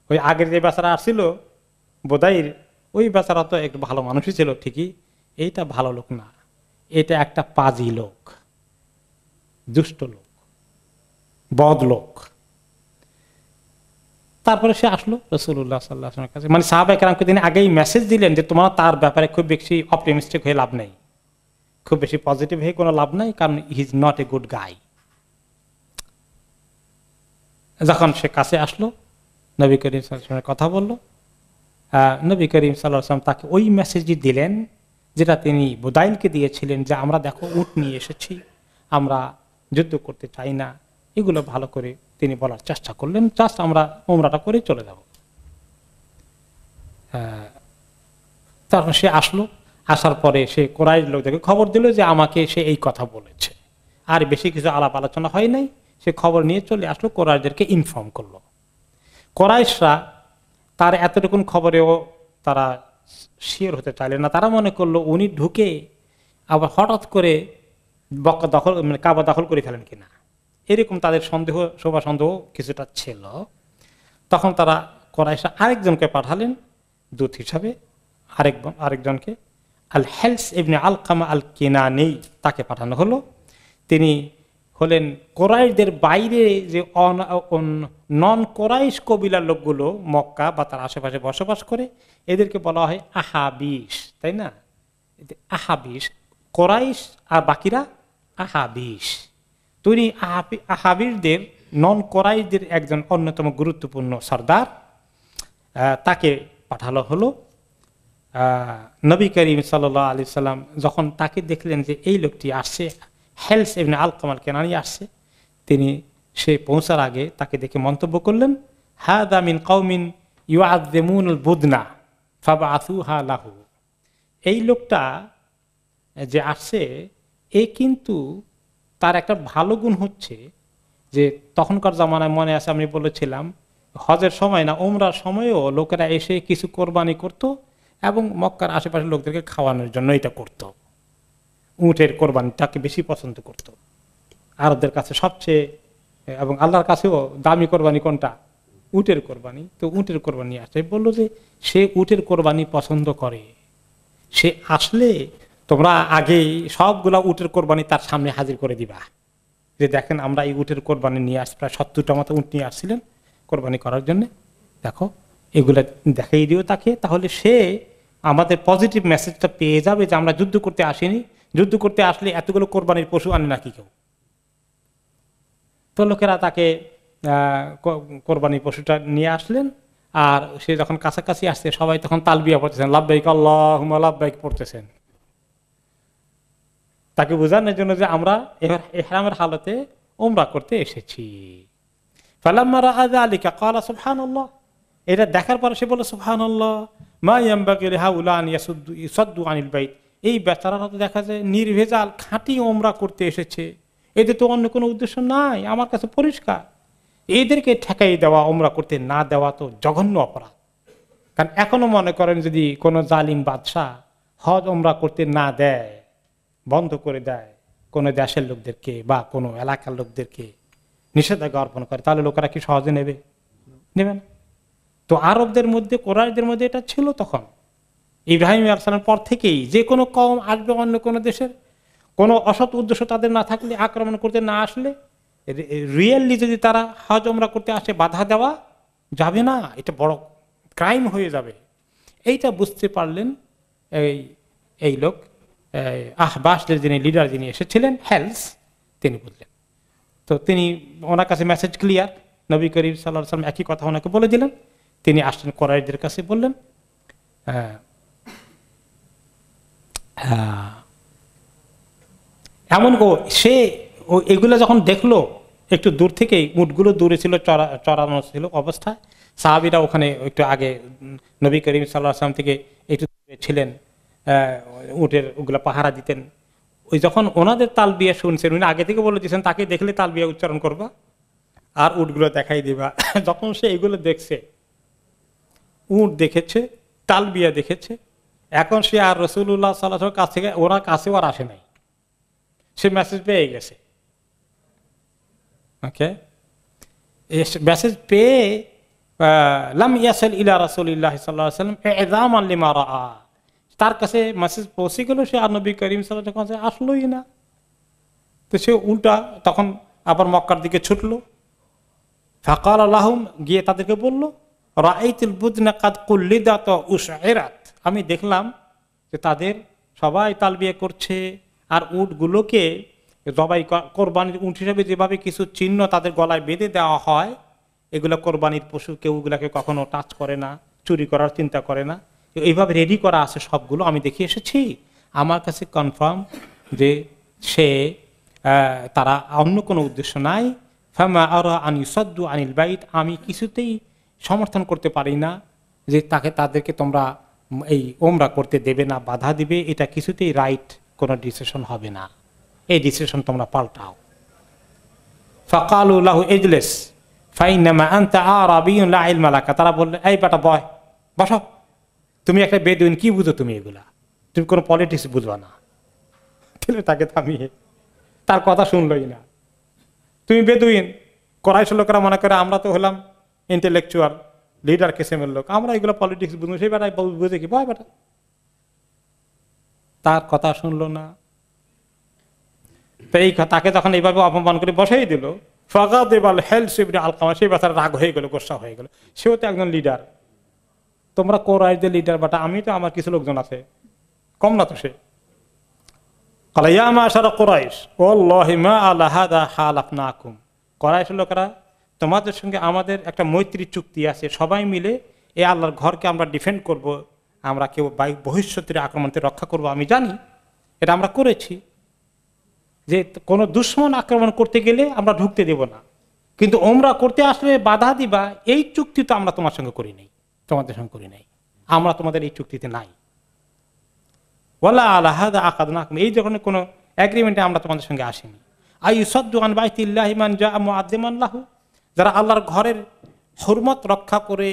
ওই আগের যে বেচারা আসছিল বোদাইর, ওই বেচারা তো একটু ভালো মানুষই ছিল ঠিকই, এইটা ভালো লোক না, এটা একটা পাজি লোক, দুষ্ট লোক, বদ লোক। তারপরে সে আসলো রাসূলুল্লাহ সাল্লাল্লাহু আলাইহি ওয়াসাল্লামের কাছে, মানে সাহাবায়ে কেরামকে তিনি আগেই মেসেজ দিলেন যে তোমরা তার ব্যাপারে খুব বেশি অপটিমিস্টিক হয়ে লাভ নেই, খুব বেশি পজিটিভ হয়ে কোনো লাভ নাই, কারণ he is not a good guy. যখন সে কাছে আসলো, নবী করিম সাল্লাল্লাহু আলাইহি ওয়াসাল্লামের কথা বলল, নবী করিম সাল্লাল্লাহু আলাইহি ওয়াসাল্লাম তাকে ওই মেসেজই দিলেন যেটা তিনি বুদাইলকে দিয়েছিলেন, যে আমরা দেখো উট নিয়ে এসেছি, আমরা যুদ্ধ করতে চাই না, এগুলো ভালো করে তিনি বলার চেষ্টা করলেন, জাস্ট আমরা উমরাটা করে চলে যাব। তখন সে আসলো, আসার পরে সে কোরাইশ লোকদেরকে খবর দিল যে আমাকে সে এই কথা বলেছে, আর বেশি কিছু আলাপ আলোচনা হয় নাই। সে খবর নিয়ে চলে আসলো, কোরাইশদেরকে ইনফর্ম করলো। কোরাইশরা তার এতটুকুন খবরেও তারা শিওর হতে চাইলেন না। তারা মনে করলো উনি ঢুকে আবার হঠাৎ করে বক্কা দখল, মানে কাবা দখল করে ফেলেন কিনা, এরকম তাদের সন্দেহ, শোভা সন্দেহ কিছুটা ছিল। তখন তারা কোরাইশরা আরেকজনকে পাঠালেন দূত হিসাবে, আরেকজনকে আল হেলস ইবনে আলকামা আল কিনানি, তাকে পাঠানো হলো। তিনি হলেন কোরাইশদের বাইরে যে নন কোরাইশ কবিলার লোকগুলো মক্কা বা তার আশেপাশে বসবাস করে, এদেরকে বলা হয় আহাবিশ, তাই না? আহাবিশ কোরাইশ আর বাকিরা আহাবিশ। তিনি আহাবিশদের, নন কোরাইশদের একজন অন্যতম গুরুত্বপূর্ণ সর্দার, তাকে পাঠালো হলো। নবী করিম সাল্লাল্লাহু আলাইহি সাল্লাম যখন তাকে দেখলেন যে এই লোকটি আসছে, হেলস ইবনে আলকামা আল কিনানি আসছে, তিনি সে পৌঁছার আগে তাকে দেখে মন্তব্য করলেন, হাদা মিন কওমিন ইউআযযিমুনাল বুদনা ফাবআসুহা লাহু। এই লোকটা যে আসছে, এ কিন্তু তার একটা ভালো গুণ হচ্ছে যে তখনকার জামানায় মনে আছে আমি বলেছিলাম, হজের সময় না উমরার সময়ও লোকেরা এসে কিছু কোরবানি করত এবং মক্কার আশেপাশের লোকদেরকে খাওয়ানোর জন্য এটা করত। উটের কোরবানিটাকে বেশি পছন্দ করত আরবদের কাছে সবচেয়ে, এবং আল্লাহর কাছেও দামি কোরবানি কোনটা? উটের কোরবানি। তো উটের কোরবানি আসে, বললো যে সে উটের কোরবানি পছন্দ করে, সে আসলে তোমরা আগেই সবগুলা উটের কোরবানি তার সামনে হাজির করে দিবা, যে দেখেন আমরা এই উটের কোরবানি নিয়ে আসছি, প্রায় 70টা মতো উট নিয়ে আসছিলেন কোরবানি করার জন্য, দেখো এগুলা দেখাই দিও তাকে, তাহলে সে আমাদের পজিটিভ মেসেজটা পেয়ে যাবে যে আমরা যুদ্ধ করতে আসিনি, যুদ্ধ করতে আসলে এতগুলো কোরবানির পশু আনে নাকি কেউ। তো লোকেরা তাকে কোরবানির পশুটা নিয়ে আসলেন, আর সে যখন কাছাকাছি আসছে সবাই তখন তালবিয়া পড়তেছেন, লাব্বাইক আল্লাহুম্মা লাব্বাইক পড়তেছেন, তাকে বোঝানোর জন্য যে আমরা এবার ইহরামের হালতে উমরা করতে এসেছি। ফালাম্মা রাআ যালিকা ক্বালা সুবহানাল্লাহ, এটা দেখার পরে সে বলল সুবহানাল্লাহ, মা ইয়ানবাগি লিহাউলা আন ইয়াসুদ্দু আনিল বাইত। এই বেচারারা তো দেখা যায় নির্ভেজাল খাঁটি উমরা করতে এসেছে, এদের তো অন্য কোনো উদ্দেশ্য নাই, আমার কাছে পরিষ্কার। এদেরকে ঠেকাই দেওয়া, ওমরা করতে না দেওয়া তো জঘন্য অপরাধ। কারণ এখনো মনে করেন যদি কোনো জালিম বাদশাহ হজ ওমরা করতে না দেয়, বন্ধ করে দেয়, কোনো দেশের লোকদেরকে বা কোনো এলাকার লোকদেরকে নিষেধাজ্ঞা অর্পণ করে, তাহলে লোকেরা কি সহজে নেবে? নেবে না। তো আরবদের মধ্যে, কোরাইশদের মধ্যে এটা ছিল তখন। ইব্রাহিম আলাইহিস সালামের পর থেকেই যে কোনো কওম আসবে অন্য কোনো দেশের, কোনো অসৎ উদ্দেশ্য তাদের না থাকলে, আক্রমণ করতে না আসলে, রিয়েলি যদি তারা হজ ওমরা করতে আসে, বাধা দেওয়া যাবে না, এটা বড় ক্রাইম হয়ে যাবে। এইটা বুঝতে পারলেন এই লোক আহবাসদের যিনি লিডার, যিনি এসেছিলেন হেলস, তিনি বললেন। তো তিনি, ওনার কাছে মেসেজ ক্লিয়ার, নবী করিম সাল্লাল্লাহু আলাইহি ওয়াসাল্লাম একই কথা ওনাকে বলে দিলেন। তিনি আসলেন কোরাইশদের কাছে, বললেন এমন সে এগুলো যখন দেখলো, একটু দূর থেকেই, উটগুলো দূরে ছিল, চড়ানো ছিল অবস্থায়, সাহাবীরা ওখানে একটু আগে নবী করিম সাল্লাল্লাহু আলাইহি ওয়াসাল্লাম থেকে একটু ছিলেন, উটের ওগুলো পাহারা দিতেন। ওই যখন ওনাদের তালবিয়া শুনছেন, উনি আগে থেকে বলে দিয়েছেন তাকে দেখলে তালবিয়া উচ্চারণ করবা আর উটগুলো দেখাই দিবা। যখন সে এগুলো দেখছে, উট দেখেছে, তালবিয়া দেখেছে, এখন সে আর রাসূলুল্লাহ সাল্লাল্লাহু আলাইহি ওয়াসাল্লামের কাছ থেকে ওনার কাছেও আর আসে নাই, সে মেসেজ পেয়ে গেছে। ওকে, মেসেজ পেয়ে লাম ইয়াসিল ইলা রাসূলিল্লাহ সাল্লাল্লাহু আলাইহি ওয়াসাল্লাম ইযআমান লিমা রাআ, তার কাছে মেসেজ পৌঁছে গেল, সে আর নবী করিম সাল্লাল্লাহু আলাইহি ওয়াসাল্লাম আসলোই না। তো সে উল্টা তখন আবার মক্কার দিকে ছুটলো। ফাকাল লাহুম, গিয়ে তাদেরকে বলল, রাআইতুল বুদনা কাদ কুল্লিদাত উশইরাত, আমি দেখলাম যে তাদের সবাই তালবিয়া করছে, আর উটগুলোকে জবাই কোরবানির উট হিসেবে যেভাবে কিছু চিহ্ন তাদের গলায় বেঁধে দেওয়া হয়, এগুলো কোরবানির পশু, কেউ এগুলাকে কখনো টাচ করে না, চুরি করার চিন্তা করে না, এইভাবে রেডি করা আছে সবগুলো, আমি দেখে এসেছি। আমার কাছে কনফার্ম যে সে তারা অন্য কোনো উদ্দেশ্য নাই। ফামা আরা আন ইউসাদ্দু আনিল বাইত, আমি কিছুতেই সমর্থন করতে পারি না যে তাদেরকে তোমরা এই ওমরা করতে দেবে না, বাধা দিবে, এটা কিছুতেই রাইট কোনো ডিসিশন হবে না, এই ডিসিশন তোমরা পাল্টাও। ফাকালু লাহু ইজলিস ফাইন্নামা আনতা আরাবিয়্যুন লা ইলমা লাকা, তারা বললেন, এই বেটা বসো, তুমি একটা বেদুইন, কি বুঝো তুমি এগুলা, তুমি কোনো পলিটিক্স বুঝবা না। তাকে থামিয়ে, তার কথা শুনলই না। তুমি বেদুইন, কোরাইশ লোকেরা মনে করে আমরা তো হলাম ইন্টেলেকচুয়াল লিডার কিসেমের লোক, আমরা এগুলো পলিটিক্স বুঝবো, সেই বেটাই বুঝে কি বয় বেটা। তার কথা শুনলো না। তো তাকে যখন এইভাবে অপমান করে বসেই দিল, ফাগাদ ইবনে হেলস ইবনে আলকামা, সেই বেচারা রাগ হয়ে গেল, গোসা হয়ে গেল, সেও তো একজন লিডার, তোমরা কোরাইশদের লিডার বাটা, আমি তো, আমার কিছু লোকজন আছে, কম না তো সে। ক্বালা ইয়া মাশারা কুরাইশ ওয়াল্লাহি মা আলা হাযা হালাফনাকুম, কুরাইশ লোকেরা, তোমাদের সঙ্গে আমাদের একটা মৈত্রী চুক্তি আছে, সবাই মিলে এই আল্লাহর ঘরকে আমরা ডিফেন্ড করব, আমরা কেউ বহিঃশত্রুর আক্রমণ থেকে রক্ষা করব, আমি জানি এটা আমরা করেছি, যে কোনো দুশমন আক্রমণ করতে গেলে আমরা ঢুকতে দেব না, কিন্তু ওমরা করতে আসলে বাধা দিবা, এই চুক্তি তো আমরা তোমার সঙ্গে করি নাই, তোমাদের সঙ্গে করি নাই, আমরা তোমাদের এই চুক্তিতে নাই। ওয়ালা আলা হাযা আকাদনাকুম, এই ধরনের কোনো এগ্রিমেন্টে আমরা তোমাদের সঙ্গে আসিনি। আইয়ুসাদ্দু আন বাইতিল্লাহি মান জাআ মুআযযিমান লাহু, যারা আল্লাহর ঘরের হুরমত রক্ষা করে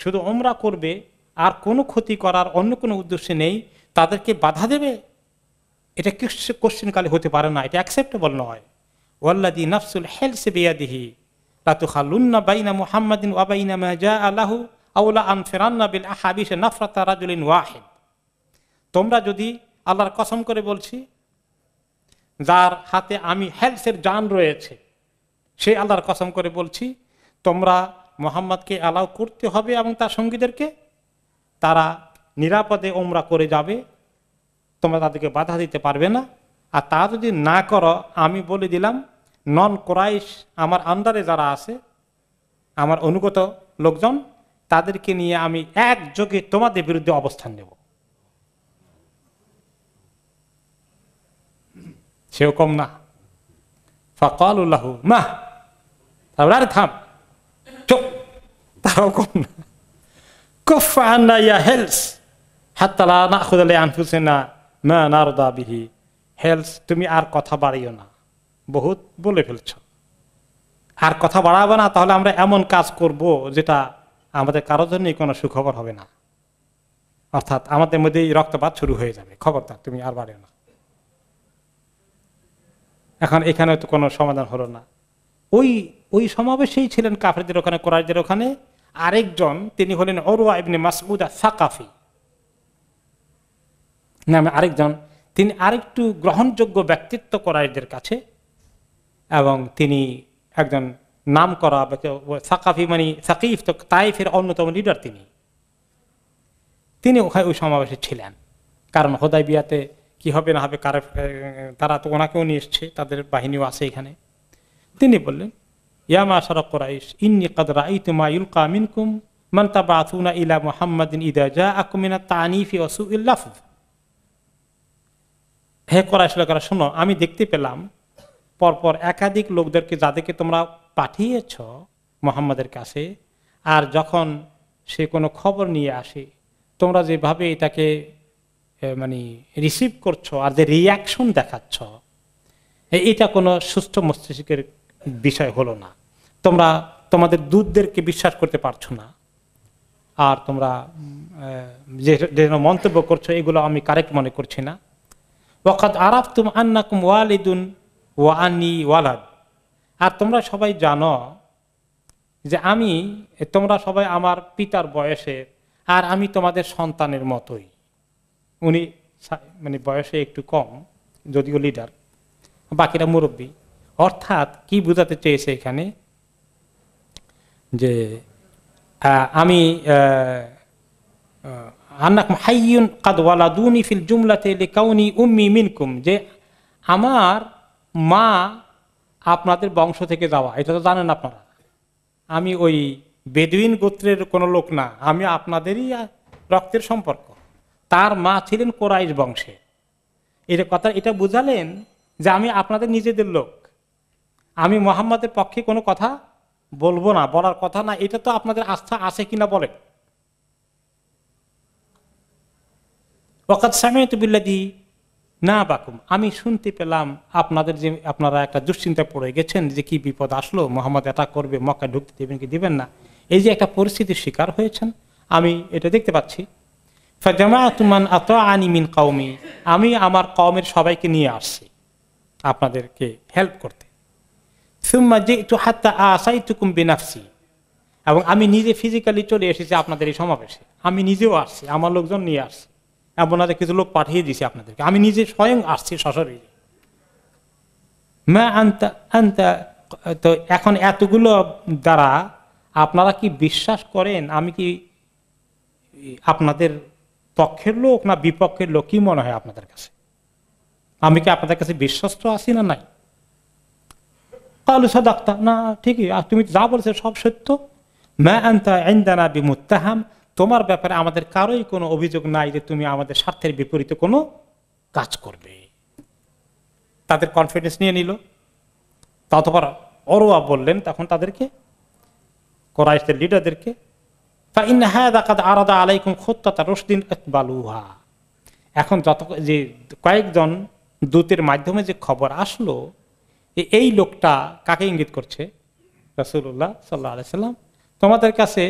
শুধু ওমরা করবে আর কোনো ক্ষতি করার অন্য কোনো উদ্দেশ্য নেই, তাদেরকে বাধা দেবে, এটা কোশ্চেন কালে হতে পারে না, এটা অ্যাকসেপ্টেবল নয়। ওয়াল্লাযী নাফসুল হিলসি বিয়াদিহি লা তুখাল্লুন্না বাইনা মুহাম্মাদিন ওয়া বাইনা মা জাআ লাহু আও লা আনফিরান্না বিল আহাবিশ নাফরাতা রাজুলিন ওয়াহিদ, তোমরা যদি, আল্লাহর কসম করে বলছি, যার হাতে আমি হেলসের জান রয়েছে, সেই আল্লাহর কসম করে বলছি, তোমরা মুহাম্মদকে অ্যালাউ করতে হবে এবং তার সঙ্গীদেরকে, তারা নিরাপদে ওমরা করে যাবে, তোমরা তাদেরকে বাধা দিতে পারবে না। আর তা যদি না করো, আমি বলে দিলাম নন কোরাইশ আমার আন্ডারে যারা আছে, আমার অনুগত লোকজন, তাদেরকে নিয়ে আমি একযোগে তোমাদের বিরুদ্ধে অবস্থান নেব। সেও কম না। ফাকালু লাহু মা, তারপরে থাম, চুপ, তারাও কম না। কুফা আন্না ইয়া হেলস হাত্তা লা নাখুযা লিআনফুসিনা মা নারদা বিহি, হেলস তুমি আর কথা বাড়িও না, বহুত বলে ফেলছ, আর কথা বাড়াবে না, তাহলে আমরা এমন কাজ করব যেটা আমাদের কারোর জন্যই কোনো সুখবর হবে না, অর্থাৎ আমাদের মধ্যে রক্তপাত শুরু হয়ে যাবে, খবরদার তুমি আর বাড়িও না। এখন এখানে তো কোনো সমাধান হলো না। ওই ওই সমাবেশেই ছিলেন কাফেরদের ওখানে, কুরাইশদের ওখানে আরেকজন, তিনি হলেন উরওয়া ইবনে মাসউদ আস-সাকাফি নামে আরেকজন। তিনি আরেকটু গ্রহণযোগ্য ব্যক্তিত্ব কুরাইশদের কাছে, এবং তিনি একজন নাম করা সাকাফি, মানে সাকিফ, তো তাইফের অন্যতম লিডার তিনি ওখানে ওই সমাবেশে ছিলেন। কারণ হুদায়বিয়াতে কি হবে না হবে, তারা তো ওনাকেও নিয়ে এসছে, তাদের বাহিনীও আছে এখানে। তিনি বললেন, ইয়া মাশারা কুরাইশ ইন্নী ক্বাদ রাআইতু মা ইউলকা মিনকুম মান তাবআতুনা ইলা মুহাম্মাদিন ইযা জাআকুম মিনাত তা'নিফি ওয়া সুইল লাফজ। হে কুরাইশ লোকেরা শোনো, আমি দেখতে পেলাম পরপর একাধিক লোকদেরকে, যাদেরকে তোমরা পাঠিয়েছ মুহাম্মাদের কাছে, আর যখন সে কোনো খবর নিয়ে আসে তোমরা যেভাবে এটাকে মানে রিসিভ করছো আর যে রিয়াকশন দেখাচ্ছ, এটা কোনো সুস্থ মস্তিষ্কের বিষয় হলো না। তোমরা তোমাদের দূতদেরকে বিশ্বাস করতে পারছো না, আর তোমরা যে মন্তব্য করছো এগুলো আমি কারেক্ট মনে করছি না। ওয়াকাদ আরাফতুম আন্নাকুম ওয়ালিদুন ওয়া আন্নী ওয়ালাদ, আর তোমরা সবাই জানো যে তোমরা সবাই আমার পিতার বয়সের, আর আমি তোমাদের সন্তানের মতোই। উনি মানে বয়সে একটু কম, যদিও লিডার, বাকিরা মুরব্বী। অর্থাৎ কি বোঝাতে চেয়েছে এখানে, যে আমি আন্নাকুম হাইয়ুন কাদ ওয়ালাদুনি ফিল জুমলাতি লিকাউনি উম্মি মিনকুম, যে আমার মা আপনাদের বংশ থেকে যাওয়া, এটা তো জানেন আপনারা। আমি ওই বেদুইন গোত্রের কোনো লোক না, আমি আপনাদেরই রক্তের সম্পর্ক। তার মা ছিলেন কোরাইশ বংশে। এটা বুঝালেন যে আমি আপনাদের নিজেদের লোক, আমি মুহাম্মাদের পক্ষে কোনো কথা বলবো না, বলার কথা না। এটা তো আপনাদের আস্থা আছে কিনা বলেন। ওয়াকাদ সামি'তু বিল্লাযী নাবাকুম, আমি শুনতে পেলাম আপনাদের যে আপনারা একটা দুশ্চিন্তায় পড়ে গেছেন যে কি বিপদ আসলো, মুহাম্মদ অ্যাটাক করবে, মক্কা ঢুকতে দেবেন কি দিবেন না, এই যে একটা পরিস্থিতির শিকার হয়েছেন, আমি এটা দেখতে পাচ্ছি। ফাজামা'তু মান আতা'আনি মিন কওমি, আমি আমার কওমের সবাইকে নিয়ে আসছি আপনাদেরকে হেল্প করতে। সুম্মা জি'তু হাত্তা আসাইতুকুম বিনাফসি, এবং আমি নিজে ফিজিক্যালি চলে এসেছি আপনাদের এই সমাবেশে। আমি নিজেও আসছি, আমার লোকজন নিয়ে আসছি, আপনাদের কিছু লোক পাঠিয়ে দিয়েছি আপনাদেরকে, আমি নিজে স্বয়ং আসছি সশরীরে। মা আনতা আনতা, তো এখন এতগুলো দ্বারা আপনারা কি বিশ্বাস করেন আমি কি আপনাদের পক্ষের লোক না বিপক্ষের লোক, কি মনে হয় আপনাদের কাছে? আমি কি আপনাদের কাছে বিশ্বস্ত আছি না নাই? কালু সাদাক্তা, না ঠিকই, তুমি যা বলছো সব সত্য। মা আনতা ইনদানা বিমুত্তাহাম, তোমার ব্যাপারে আমাদের কারোই কোনো অভিযোগ নাই যে তুমি আমাদের স্বার্থের বিপরীতে কোনো কাজ করবে। তাদের কনফিডেন্স নিয়ে নিল। ততপর উরওয়া বললেন তখন তাদেরকে, কুরাইশদের লিডারদেরকে, ফাইন হাযা কাদ আরাদা আলাইকুম খুত্তাতা রুশদিন ইকবালুহা, এখন যত যে কয়েকজন দূতের মাধ্যমে যে খবর আসলো, এই লোকটা কাকে ইঙ্গিত করছে? রাসূলুল্লাহ সাল্লাল্লাহু আলাইহি সাল্লাম। তোমাদের কাছে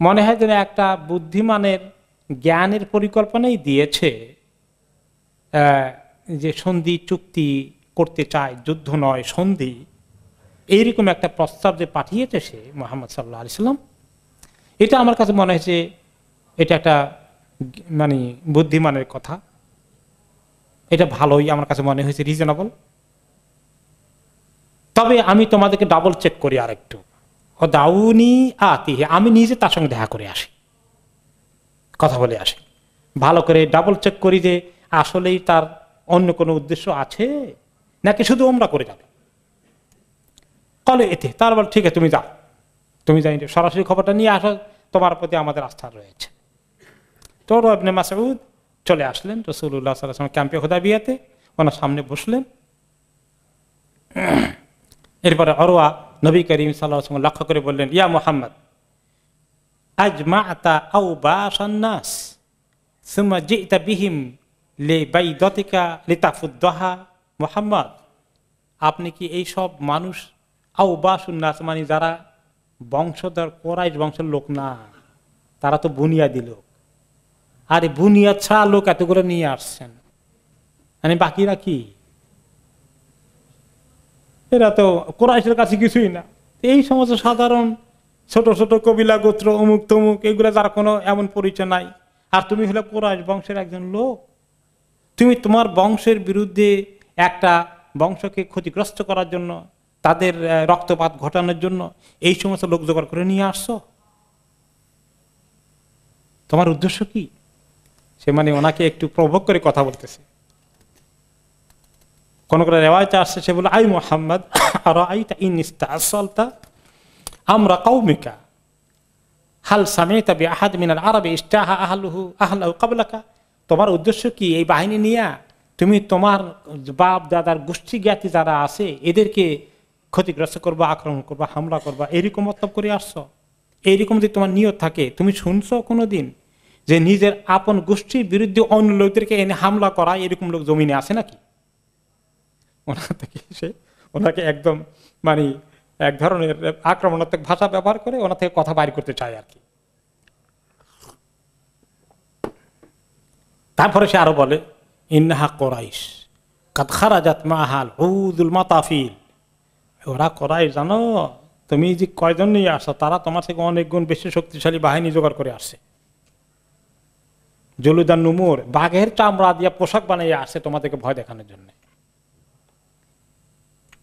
মনে হয় যেন একটা বুদ্ধিমানের জ্ঞানের পরিকল্পনাই দিয়েছে, যে সন্ধি চুক্তি করতে চায়, যুদ্ধ নয় সন্ধি, এইরকম একটা প্রস্তাব যে পাঠিয়েছে সে মুহাম্মদ সাল্লাল্লাহু আলাইহি সাল্লাম। এটা আমার কাছে মনে হয়েছে এটা একটা মানে বুদ্ধিমানের কথা, এটা ভালোই আমার কাছে মনে হয়েছে, রিজনেবল। তবে আমি তোমাদেরকে ডাবল চেক করি আরেকটু, ও দাউনি আতিহি, আমি নিজে তার সঙ্গে দেখা করে আসি, কথা বলে আসি, ভালো করে ডাবল চেক করি যে আসলেই তার অন্য কোনো উদ্দেশ্য আছে নাকি শুধু ওমরা করে যাবে। কলে এতে তার বল ঠিক আছে তুমি যাও, তুমি যাই সরাসরি খবরটা নিয়ে আসো, তোমার প্রতি আমাদের আস্থা রয়েছে। তো ইবনে মাসউদ চলে আসলেন রাসূলুল্লাহ সাল্লাল্লাহু আলাইহি ওয়াসাল্লাম ক্যাম্পে হুদায়বিয়াতে, ওনার সামনে বসলেন। এরপরে উরওয়া নবী করিম সাল্লাল্লাহু আলাইহি ওয়াসাল্লাম লক্ষ্য করে বললেন, ইয়া মুহাম্মদ আজমা'তা আওবাশান নাস সুম্মা জি'তা বিহিম লিবাইদাতিকা লিতাফুদ্দাহা। মুহাম্মদ, আপনি কি এই সব মানুষ আও বাসুন্নাস মানে যারা বংশধর কোরাইশ বংশের লোক না, তারা তো বুনিয়াদি লোক, আর এই বুনিয়াদ ছাড়া লোক এতগুলো নিয়ে আসছেন, মানে বাকিরা কি? এরা তো কোরাইশের কাছে কিছুই না। এই সমস্ত সাধারণ ছোট ছোট কবিলা গোত্র অমুক তমুক, এগুলো যার কোনো এমন পরিচয় নাই, আর তুমি হলে কোরাইশ বংশের একজন লোক। তুমি তোমার বংশের বিরুদ্ধে একটা বংশকে ক্ষতিগ্রস্ত করার জন্য, তাদের রক্তপাত ঘটানোর জন্য এই সমস্ত লোক জোগাড় করে নিয়ে আসছো। তোমার উদ্দেশ্য কি? সে মানে ওনাকে একটু প্রভোগ করে কথা বলতেছে। কোন কোন রেওয়ায়েতে আসছে, সে বলে, আই মুহাম্মদ আরাআইতা ইন ইসতাআসালতা আমরা কওমিকা হাল সামি'তা বিআহাদ মিনাল আরাবি ইসতাহা আহলুহু ক্বাবলাকা। তোমার উদ্দেশ্য কি? এই বাহিনী নিয়ে তুমি তোমার বাপ দাদার গোষ্ঠী জ্ঞাতি যারা আছে এদেরকে ক্ষতিগ্রস্ত করবা, আক্রমণ করবা, হামলা করবা, এরকম মতলব করে আসছো? এইরকম যদি তোমার নিয়ত থাকে, তুমি শুনছো কোনোদিন যে নিজের আপন গোষ্ঠীর বিরুদ্ধে অন্য লোকদেরকে এনে হামলা করা? এরকম লোক জমিনে আছে নাকি? ওনাকে একদম মানে এক ধরনের আক্রমণাত্মক ভাষা ব্যবহার করে ওনা থেকে কথা বাইর করতে চায় আর কি। তারপরে সে আরো বলে, ইন্নাহা কোরাইশ কাদ খারাজাত মাহাল উযুল মাতাফিল। ওরা কোরাইশ, জানো তুমি যে কয়জন নিয়ে আসছো, তারা তোমার থেকে অনেক গুণ বেশি শক্তিশালী বাহিনী জোগাড় করে আসছে। জলুদান নুমুর, বাঘের চামড়া দিয়ে পোশাক বানিয়ে আসছে তোমাদেরকে ভয় দেখানোর জন্য।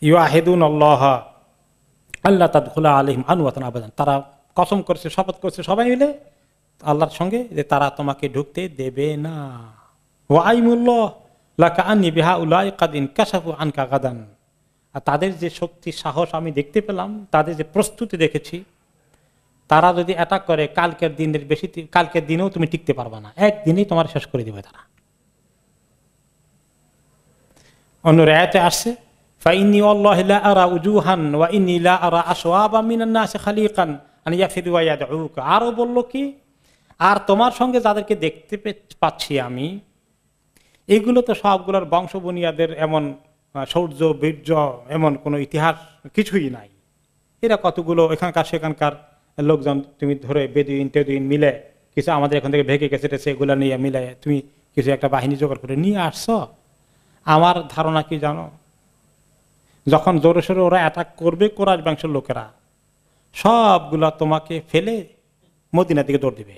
ইউআহিদুন আল্লাহ আল্লাহ তাদখুলা আলাইহিম আনওয়াতান আবাদান, তারা কসম করছে, শপথ করছে সবাই মিলে আল্লাহর সঙ্গে যে তারা তোমাকে ঢুকতে দেবে না। ওয়া আইমুল্লাহ লাকাআন্নী বিহাউলাই কাদ ইনকাশাফু আনকা গাদান। আর তাদের যে শক্তি সাহস আমি দেখতে পেলাম, তাদের যে প্রস্তুতি দেখেছি, তারা যদি অ্যাটাক করে কালকের দিনের বেশি, কালকের দিনেও তুমি টিকতে পারবা না, একদিনেই তোমার শেষ করে দেবে তারা। অন্য রায়াতে আসছে, ফাইন্নী ওয়াল্লাহি লা আরা উজুহান ওয়া ইন্নী লা আরা আসওয়াবা মিনান নাসি খালিকান আন ইয়াফিরু ওয়া ইয়াদউকা। আরো বলল কি, আর তোমার সঙ্গে যাদেরকে দেখতে পাচ্ছি আমি, এগুলো তো সবগুলোর বংশ বুনিয়াদের এমন শৌর্য বীর্য এমন কোনো ইতিহাস কিছুই নাই। এরা কতগুলো এখানকার সেখানকার লোকজন তুমি ধরে বেদুইন টেদুইন মিলে কিছু আমাদের এখান থেকে ভেঙে গেছে এগুলো নিয়ে মিলে তুমি কিছু একটা বাহিনী জোগাড় করে নিয়ে আসছো। আমার ধারণা কি জানো, যখন জোরে সোরে ওরা অ্যাটাক করবে কোরাইশ বংশের লোকেরা, সবগুলা তোমাকে ফেলে মদিনার দিকে দৌড় দিবে।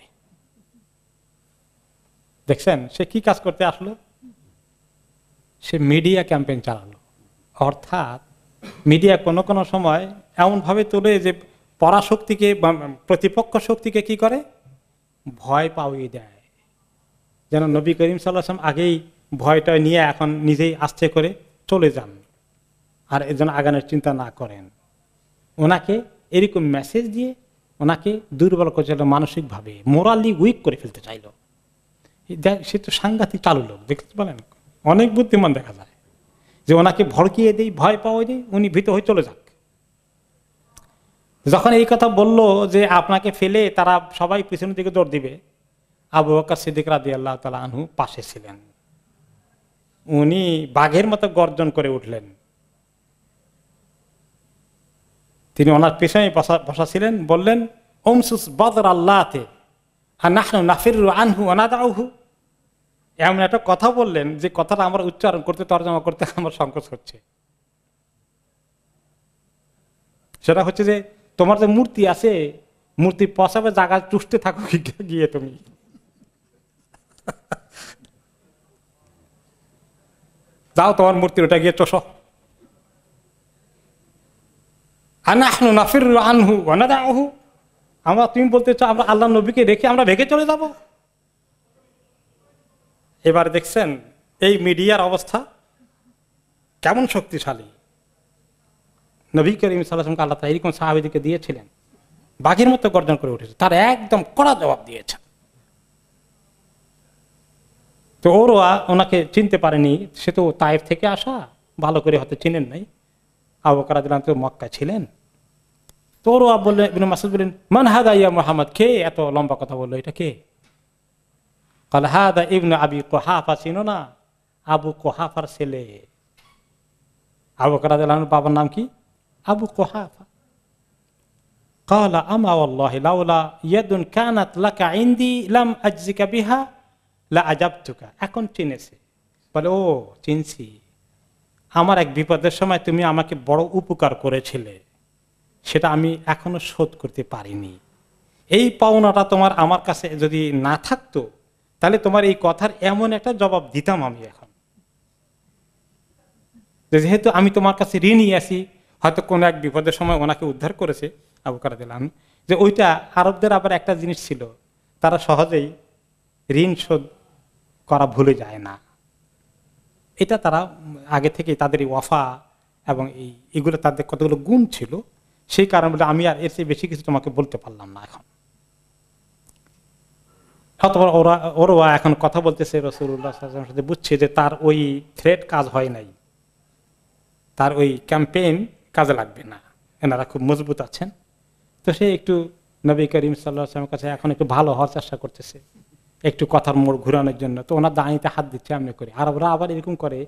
দেখছেন সে কি কাজ করতে আসলো? সে মিডিয়া ক্যাম্পেইন চালালো। অর্থাৎ মিডিয়া কোনো কোনো সময় এমন ভাবে তোলে যে পরাশক্তিকে, প্রতিপক্ষ শক্তিকে কি করে, ভয় পাওয়িয়ে দেয়, যেন নবী করিম সাল্লাল্লাহু আলাইহি ওয়াসাল্লাম আগেই ভয়টা নিয়ে এখন নিজেই আস্তে করে চলে যান, আর এজন্য আগানোর চিন্তা না করেন। ওনাকে এরকম মেসেজ দিয়ে ওনাকে দুর্বল করে চাইল, মানসিকভাবে মোরালি উইক করে ফেলতে চাইল। সে তো সাংঘাতিক চালু লোক, দেখতে পারেন, অনেক বুদ্ধিমান দেখা যায় যে ওনাকে ভড়কিয়ে দেই, ভয় পাওয়া দেই, উনি ভীত হয়ে চলে যাক। যখন এই কথা বলল যে আপনাকে ফেলে তারা সবাই পিছনের দিকে দৌড় দিবে, আবু বকর সিদ্দিক রাদিয়াল্লাহু তাআলা আনহু পাশে ছিলেন। উনি বাঘের মতো গর্জন করে উঠলেন। তিনি ওনার পেছনে বসা ছিলেন, বললেন, উমসুস বদর আল্লাহতে আর নাহনু নাফিরু আনহু ওয়া নাদাউহু। এমন একটা কথা বললেন যে কথাটা আমার উচ্চারণ করতে, তর্জমা করতে আমার সংকোচ হচ্ছে। সেটা হচ্ছে যে তোমার যে মূর্তি আছে, মূর্তি পচাবে জায়গা চুষতে থাকো গিয়ে তুমি। যাও তোমার মূর্তি ওটা গিয়ে চষো। আনাহনু নাফিরু আনহু ওয়া নাদাউহু, আমরা, তুমি বলতে চাও আমরা আল্লাহর নবীকে রেখে আমরা ভেগে চলে যাব? এবার দেখছেন এই মিডিয়ার অবস্থা কেমন শক্তিশালী। নবী করিম সাল্লাল্লাহু আলাইহি ওয়াসাল্লাম আল্লাহ তাআলা এরকম সাহাবীদেরকে দিয়েছিলেন, বাঘের মতো গর্জন করে উঠেছে, তার একদম কড়া জবাব দিয়েছেন। তো ওরা ওনাকে চিনতে পারেনি, সে তো তায়েফ থেকে আসা, ভালো করে হয়তো চিনেন নাই। আবু বকর রাদিয়াল্লাহু আনহু তো মক্কায় ছিলেন। তো ওরা বললেন, ইবনে মাসউদ বললেন, মান হাদা ইয়া মুহাম্মদ, কে এত লম্বা কথা বললো, এটা কে? কাল হাদা ইবনে আবি কুহাফা, চিনো না? আবু কুহাফার ছেলে। আবু বকর রাদিয়াল্লাহু আনহুর বাবার নাম কি? আবু কুহাফা। ক্বালা আমা ওয়াল্লাহি লাউলা ইয়াদুন কানাত লাকা ইনদি লাম আজজিকা বিহা লা আজাবতুকা। এখন চিনেছে, বলে ও চিনছি, আমার এক বিপদের সময় তুমি আমাকে বড় উপকার করেছিলে, সেটা আমি এখনো শোধ করতে পারিনি। এই পাওনাটা তোমার আমার কাছে যদি না থাকতো, তাহলে তোমার এই কথার এমন একটা জবাব দিতাম আমি এখন। যেহেতু আমি তোমার কাছে ঋণী আছি, হয়তো কোনো এক বিপদের সময় ওনাকে উদ্ধার করেছে আবু বকর রাদিয়াল্লাহু আনহু, যে ওইটা আরবদের আবার একটা জিনিস ছিল, তারা সহজেই ঋণ শোধ করা ভুলে যায় না। এটা তারা আগে থেকে তাদের এই ওয়াফা এবং এগুলো তাদের কতগুলো গুণ ছিল, সেই কারণে বলে আমি আর এর চেয়ে বেশি কিছু তোমাকে বলতে পারলাম না এখন। অতঃপর ওরা এখন কথা বলতেছে রাসূলুল্লাহ সাল্লাল্লাহু আলাইহি ওয়াসাল্লামের সাথে, বুঝছে যে তার ওই থ্রেট কাজ হয় নাই, তার ওই ক্যাম্পেইন কাজে লাগবে না, এনারা খুব মজবুত আছেন। তো সে একটু নবী করিম সাল্লাল্লাহু আলাইহি ওয়াসাল্লামের কাছে এখন একটু ভালো হওয়ার চেষ্টা করতেছে, একটু কথার মোড় ঘুরানোর জন্য। তো ওনার দাঁড়িতে হাত দিচ্ছে এমনি করে। আর ওরা আবার এরকম করে,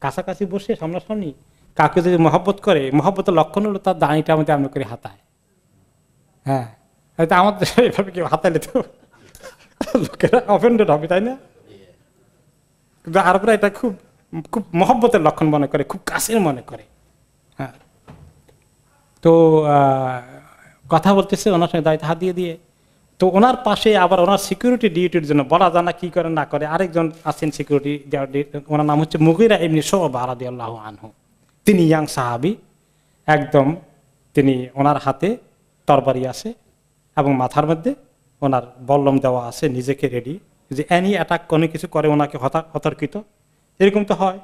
কাছাকাছি বসে সামনাসামনি কাকে যদি মহব্বত করে, মহব্বতের লক্ষণ হলো তার দাঁড়িটা আমাদের এমনি করে হাতায়। হ্যাঁ, হয়তো আমাদের দেশে এভাবে কেউ হাতাইলে তো লোকেরা অফেন্ডেড হবে, তাই না? কিন্তু আরবরা এটা খুব খুব মহব্বতের লক্ষণ মনে করে, খুব কাছের মনে করে। হ্যাঁ, তো কথা বলতেছে ওনার সঙ্গে দায়িত্ব হাত দিয়ে দিয়ে। তো ওনার পাশে আবার ওনার সিকিউরিটি ডিউটির জন্য বলা যায় না কি করে না করে আরেকজন আছেন সিকিউরিটি, ওনার নাম হচ্ছে মুগীরা ইবনে শুবা রাদিয়াল্লাহু আনহু। তিনি ইয়াং সাহাবী একদম, তিনি ওনার হাতে তরবারি আছে এবং মাথার মধ্যে ওনার বল্লম দেওয়া আছে, নিজেকে রেডি যে এনি অ্যাটাক কোনো কিছু করে ওনাকে হতর্কিত। এরকম তো হয়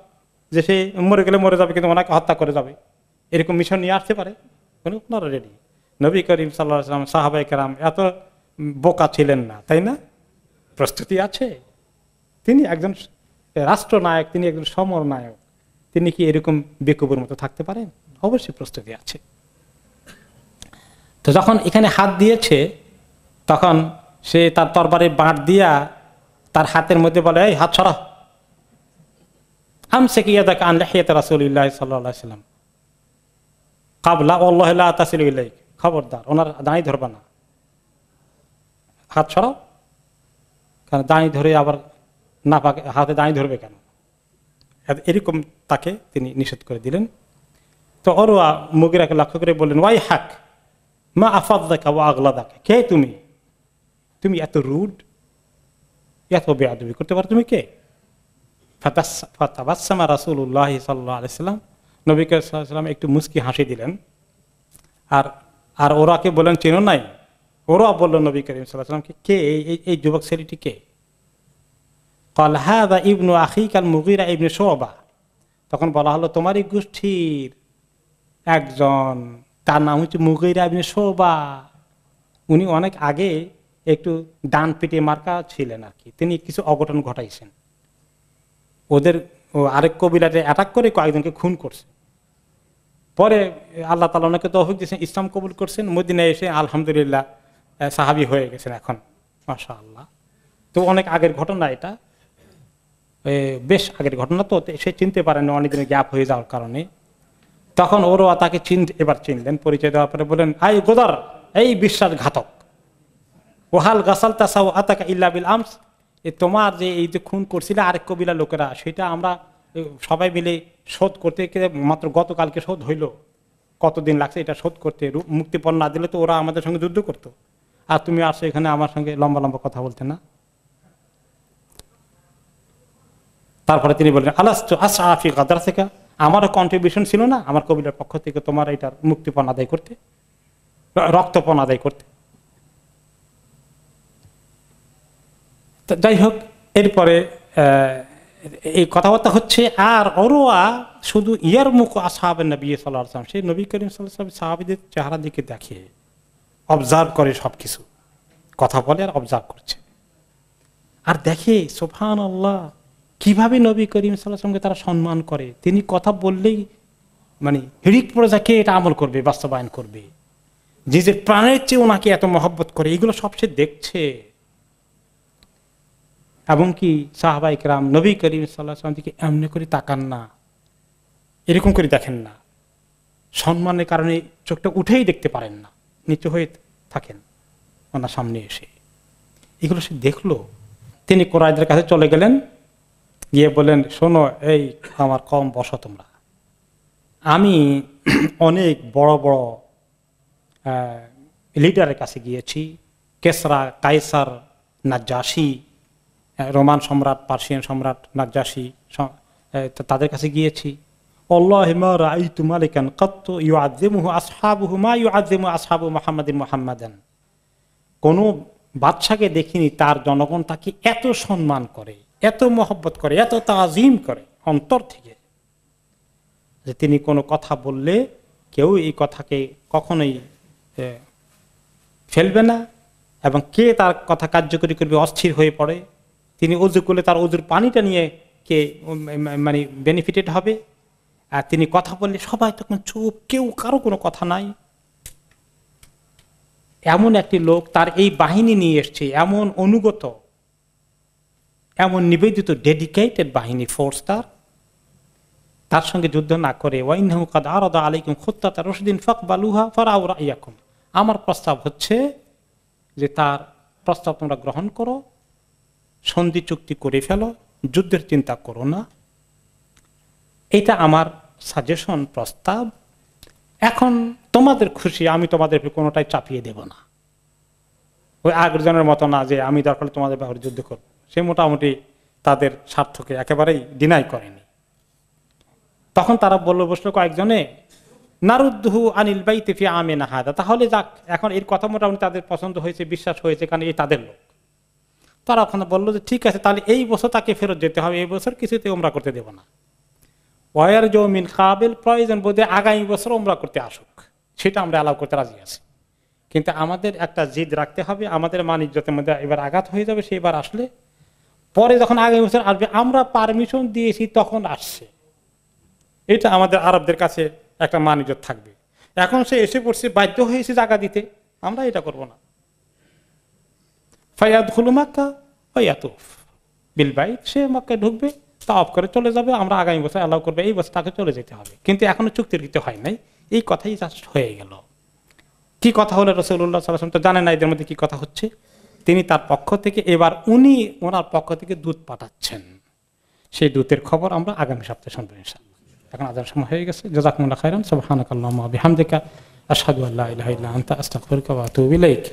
যে সে মরে গেলে মরে যাবে, কিন্তু ওনাকে হত্যা করে যাবে, এরকম মিশন নিয়ে আসতে পারে, ওনারা রেডি। নবী করিম সাল্লাল্লাহু আলাইহি ওয়াসাল্লাম সাহাবায়ে কেরাম এত বোকা ছিলেন না, তাই না? প্রস্তুতি আছে। তিনি একজন রাষ্ট্রনায়ক, তিনি একজন সমর নায়ক, তিনি কি এরকম বেকুবের মতো থাকতে পারেন? অবশ্যই প্রস্তুতি আছে। তো যখন এখানে হাত দিয়েছে, তখন সে তার তরবারি বাঁট দিয়া তার হাতের মধ্যে বলে, এই হাত ছড়া। আমসিক ইয়াদাকা আন লিহিয়াতি রাসূলিল্লাহ সাল্লাল্লাহু আলাইহি ওয়াসাল্লাম ক্বাবলা ওয়াল্লাহি লা তাসিলু ইলাইক। খবরদার, ওনার দাঁড়ি ধরবা না, হাত ছড়াও। কারণ দাঁড়ি ধরে আবার না পাকে, হাতে দাঁড়ি ধরবে কেন? এরকম তাকে তিনি নিষেধ করে দিলেন। তো ওরওয়া মুগীরাকে লক্ষ্য করে বললেন, ওয়াই হাক মা আফাদাকা ওয়া আগলাদাকা। কে তুমি? তুমি এত রুড, এত বেয়াদবি করতে পারো, তুমি কে? ফাতাবাসসামা রাসূলুল্লাহ সাল্লাল্লাহু আলাইহি ওয়াসাল্লাম, নবী করিম সাল্লাল্লাহু আলাইহি ওয়াসাল্লাম একটু মুস্কি হাসি দিলেন। আর ওরাকে বলেন, চেনো নাই? ওরা বলল নবী করিম সাল্লাল্লাহু আলাইহি ওয়াসাল্লামকে, কে এই যুবক ছেলেটি কে? ক্বাল হাযা ইবনু আখিকাল মুগীরা ইবনে শুবা। তখন বলা হলো, তোমারই গোষ্ঠীর একজন, তার নাম হচ্ছে মুগীরা ইবনে শুবা। উনি অনেক আগে একটু ডান পিটে মার্কা ছিলেন আর কি, তিনি কিছু অঘটন ঘটাইছেন, ওদের আরেক কবিলাতে অ্যাটাক করে কয়েকজনকে খুন করছে। পরে আল্লাহ তাআলা ওনাকে তৌফিক দিয়েছেন, ইসলাম কবুল করছেন, মদিনায় এসে আলহামদুলিল্লাহ সাহাবী হয়ে গেছেন এখন, মাশাআল্লাহ। তো অনেক আগের ঘটনা, এটা বেশ আগের ঘটনা, তো সে চিনতে পারেন অনেকদিনের গ্যাপ হয়ে যাওয়ার কারণে। তখন ওরা তাকে এবার চিনলেন, পরিচয় দেওয়ার পরে বলেন, আই গোদার, এই বিশ্বাসঘাতক, ওহাল গাসাল তাসাও আতাকা ইল্লা বিল আমস। তোমার যে এই যে খুন করছিলে আরেক কবিলা লোকেরা, সেটা আমরা সবাই মিলে শোধ করতে মাত্র গতকালকে শোধ হইল, কতদিন লাগছে এটা শোধ করতে? মুক্তিপণ না দিলে তো ওরা আমাদের সঙ্গে যুদ্ধ করতো, আর তুমি আসো এখানে আমার সঙ্গে লম্বা লম্বা কথা বলতে না। তারপরে তিনি বললেন, আলাস্তু আসআফি গাদর থেকে, আমারও কন্ট্রিবিউশন ছিল না আমার কবিলার পক্ষ থেকে তোমার এটার মুক্তিপণ আদায় করতে, রক্তপণ আদায় করতে। যাই হোক, এরপরে এই কথাবার্তা হচ্ছে। আর ওরওয়া শুধু ইয়ার মুখ আসহাবেন নবী সাল্লাল্লাহু আলাইহি ওয়াসাল্লাম, সেই নবী করিম সাল্লাল্লাহু আলাইহি ওয়াসাল্লাম সাহাবীদের চেহারা দিকে দেখে, অবজার্ভ করে, সবকিছু কথা বলে আর অবজার্ভ করছে, আর দেখে সুবহানাল্লাহ কিভাবে নবী করিম সাল্লাল্লাহু আলাইহি ওয়াসাল্লামকে তারা সম্মান করে। তিনি কথা বললেই মানে হিড়িক পড়ে যায়, কে এটা আমল করবে, বাস্তবায়ন করবে, যে প্রাণের চেয়ে ওনাকে এত মহব্বত করে, এগুলো সব সে দেখছে। এবং কি সাহাবায়ে কেরাম নবী করিম সাল্লাল্লাহু আলাইহি ওয়াসাল্লাম দিকে এমনি করে তাকান না, এরকম করে দেখেন না, সম্মানের কারণে চোখটা উঠেই দেখতে পারেন না, নিচু হয়ে থাকেন ওনার সামনে এসে। এগুলো সে দেখলো। তিনি কুরাইশদের কাছে চলে গেলেন, গিয়ে বলেন, শোনো, এই আমার কম বসো তোমরা, আমি অনেক বড় বড় লিডারের কাছে গিয়েছি, কেসরা, কাইসার, নাজ্জাশী, রোমান সম্রাট, পার্সিয়ান সম্রাট নাজ্জাশী, তাদের কাছে গিয়েছি। আল্লাহি মা রাআইতু মালিকান কাত্তু ইউআযযিমুহু আসহাবুহু মা ইউআযযিমু আসহাবু মুহাম্মাদিন মুহাম্মাদান। কোন বাদশাকে দেখিনি তার জনগণ তাকে এত সম্মান করে, এত মহব্বত করে, এত তাজিম করে অন্তর থেকে, যে তিনি কোনো কথা বললে কেউ এই কথাকে কখনোই ফেলবে না, এবং কে তার কথা কার্যকরী করবে অস্থির হয়ে পড়ে। তিনি ওযু করলে তার ওযুর পানিটা নিয়ে কে মানে বেনিফিটেড হবে, আর তিনি কথা বললে সবাই তখন চুপ, কেউ কারো কোনো কথা নাই। এমন একটি লোক তার এই বাহিনী নিয়ে এসছে, এমন অনুগত, এমন নিবেদিত, ডেডিকেটেড বাহিনী, ফোর্স তার সঙ্গে যুদ্ধ না করে ওয়াইনহু কাদ আরাদা আলাইকুম খুত্তাতা রশদিন ফাকবালুহা ফারাউ রাইয়াকুম, আমার প্রস্তাব হচ্ছে যে তার প্রস্তাব তোমরা গ্রহণ করো, সন্ধি চুক্তি করে ফেলো, যুদ্ধের চিন্তা করো না। এটা আমার সাজেশন, প্রস্তাব। এখন তোমাদের খুশি, আমি তোমাদের কোনোটাই চাপিয়ে দেব না। ওই আগের জনের মতো না যে আমি দরকার তোমাদের ব্যাপারে যুদ্ধ করব, সে মোটামুটি তাদের স্বার্থকে একেবারেই ডিনাই করেনি। তখন তারা বসলো কয়েকজনে, নারুদ্দুহু আনিল বাইতি ফি আমিনা হাদা, তাহলে যাক, এখন এর কথা মোটামুটি তাদের পছন্দ হয়েছে, বিশ্বাস হয়েছে, কারণ এই তাদের লোক। তারা ওখানে বললো যে ঠিক আছে, তাহলে এই বছর তাকে ফেরত যেতে হবে, এই বছর কিছুতে উমরা করতে দেব না। ওয়ার জমিন কাবিল, প্রয়োজন বোধে আগামী বছর উমরা করতে আসুক, সেটা আমরা অ্যালাউ করতে রাজি আছি, কিন্তু আমাদের একটা জিদ রাখতে হবে, আমাদের মান ইজ্জতের মধ্যে এবার আঘাত হয়ে যাবে, সেবার আসলে পরে যখন আগামী বছর আসবে আমরা পারমিশন দিয়েছি তখন আসছে, এটা আমাদের আরবদের কাছে একটা মান ইজ্জত থাকবে। এখন সে এসে পড়ছে, বাধ্য হয়েছে জায়গা দিতে, আমরা এটা করব না। ফায়াদখুলু মাক্কা ওয়া ইয়াতুফ বিল বাইত, সে মক্কায় ঢুকবে, তাওয়াফ করে চলে যাবে, আমরা আগামী বছর অ্যালাউ করবে, এই বছর তাকে চলে যেতে হবে। কিন্তু এখনো চুক্তির কিছু হয় নাই, এই কথাই জাস্ট হয়ে গেল। কি কথা হলো রাসূলুল্লাহ সাল্লাল্লাহু আলাইহি ওয়াসাল্লাম তো জানেন না এদের মধ্যে কি কথা হচ্ছে। তিনি তার পক্ষ থেকে এবার ওনার পক্ষ থেকে দূত পাঠাচ্ছেন, সেই দূতের খবর আমরা আগামী সপ্তাহে শুনবো ইনশাআল্লাহ। এখন আজানের সময় হয়ে গেছে। জাযাকুমুল্লাহু খাইরান, সুবহানাকাল্লাহুম্মা ওয়া বিহামদিকা, আশহাদু আল্লা ইলাহা ইল্লা আনতা, আস্তাগফিরুকা ওয়া আতুবু ইলাইক।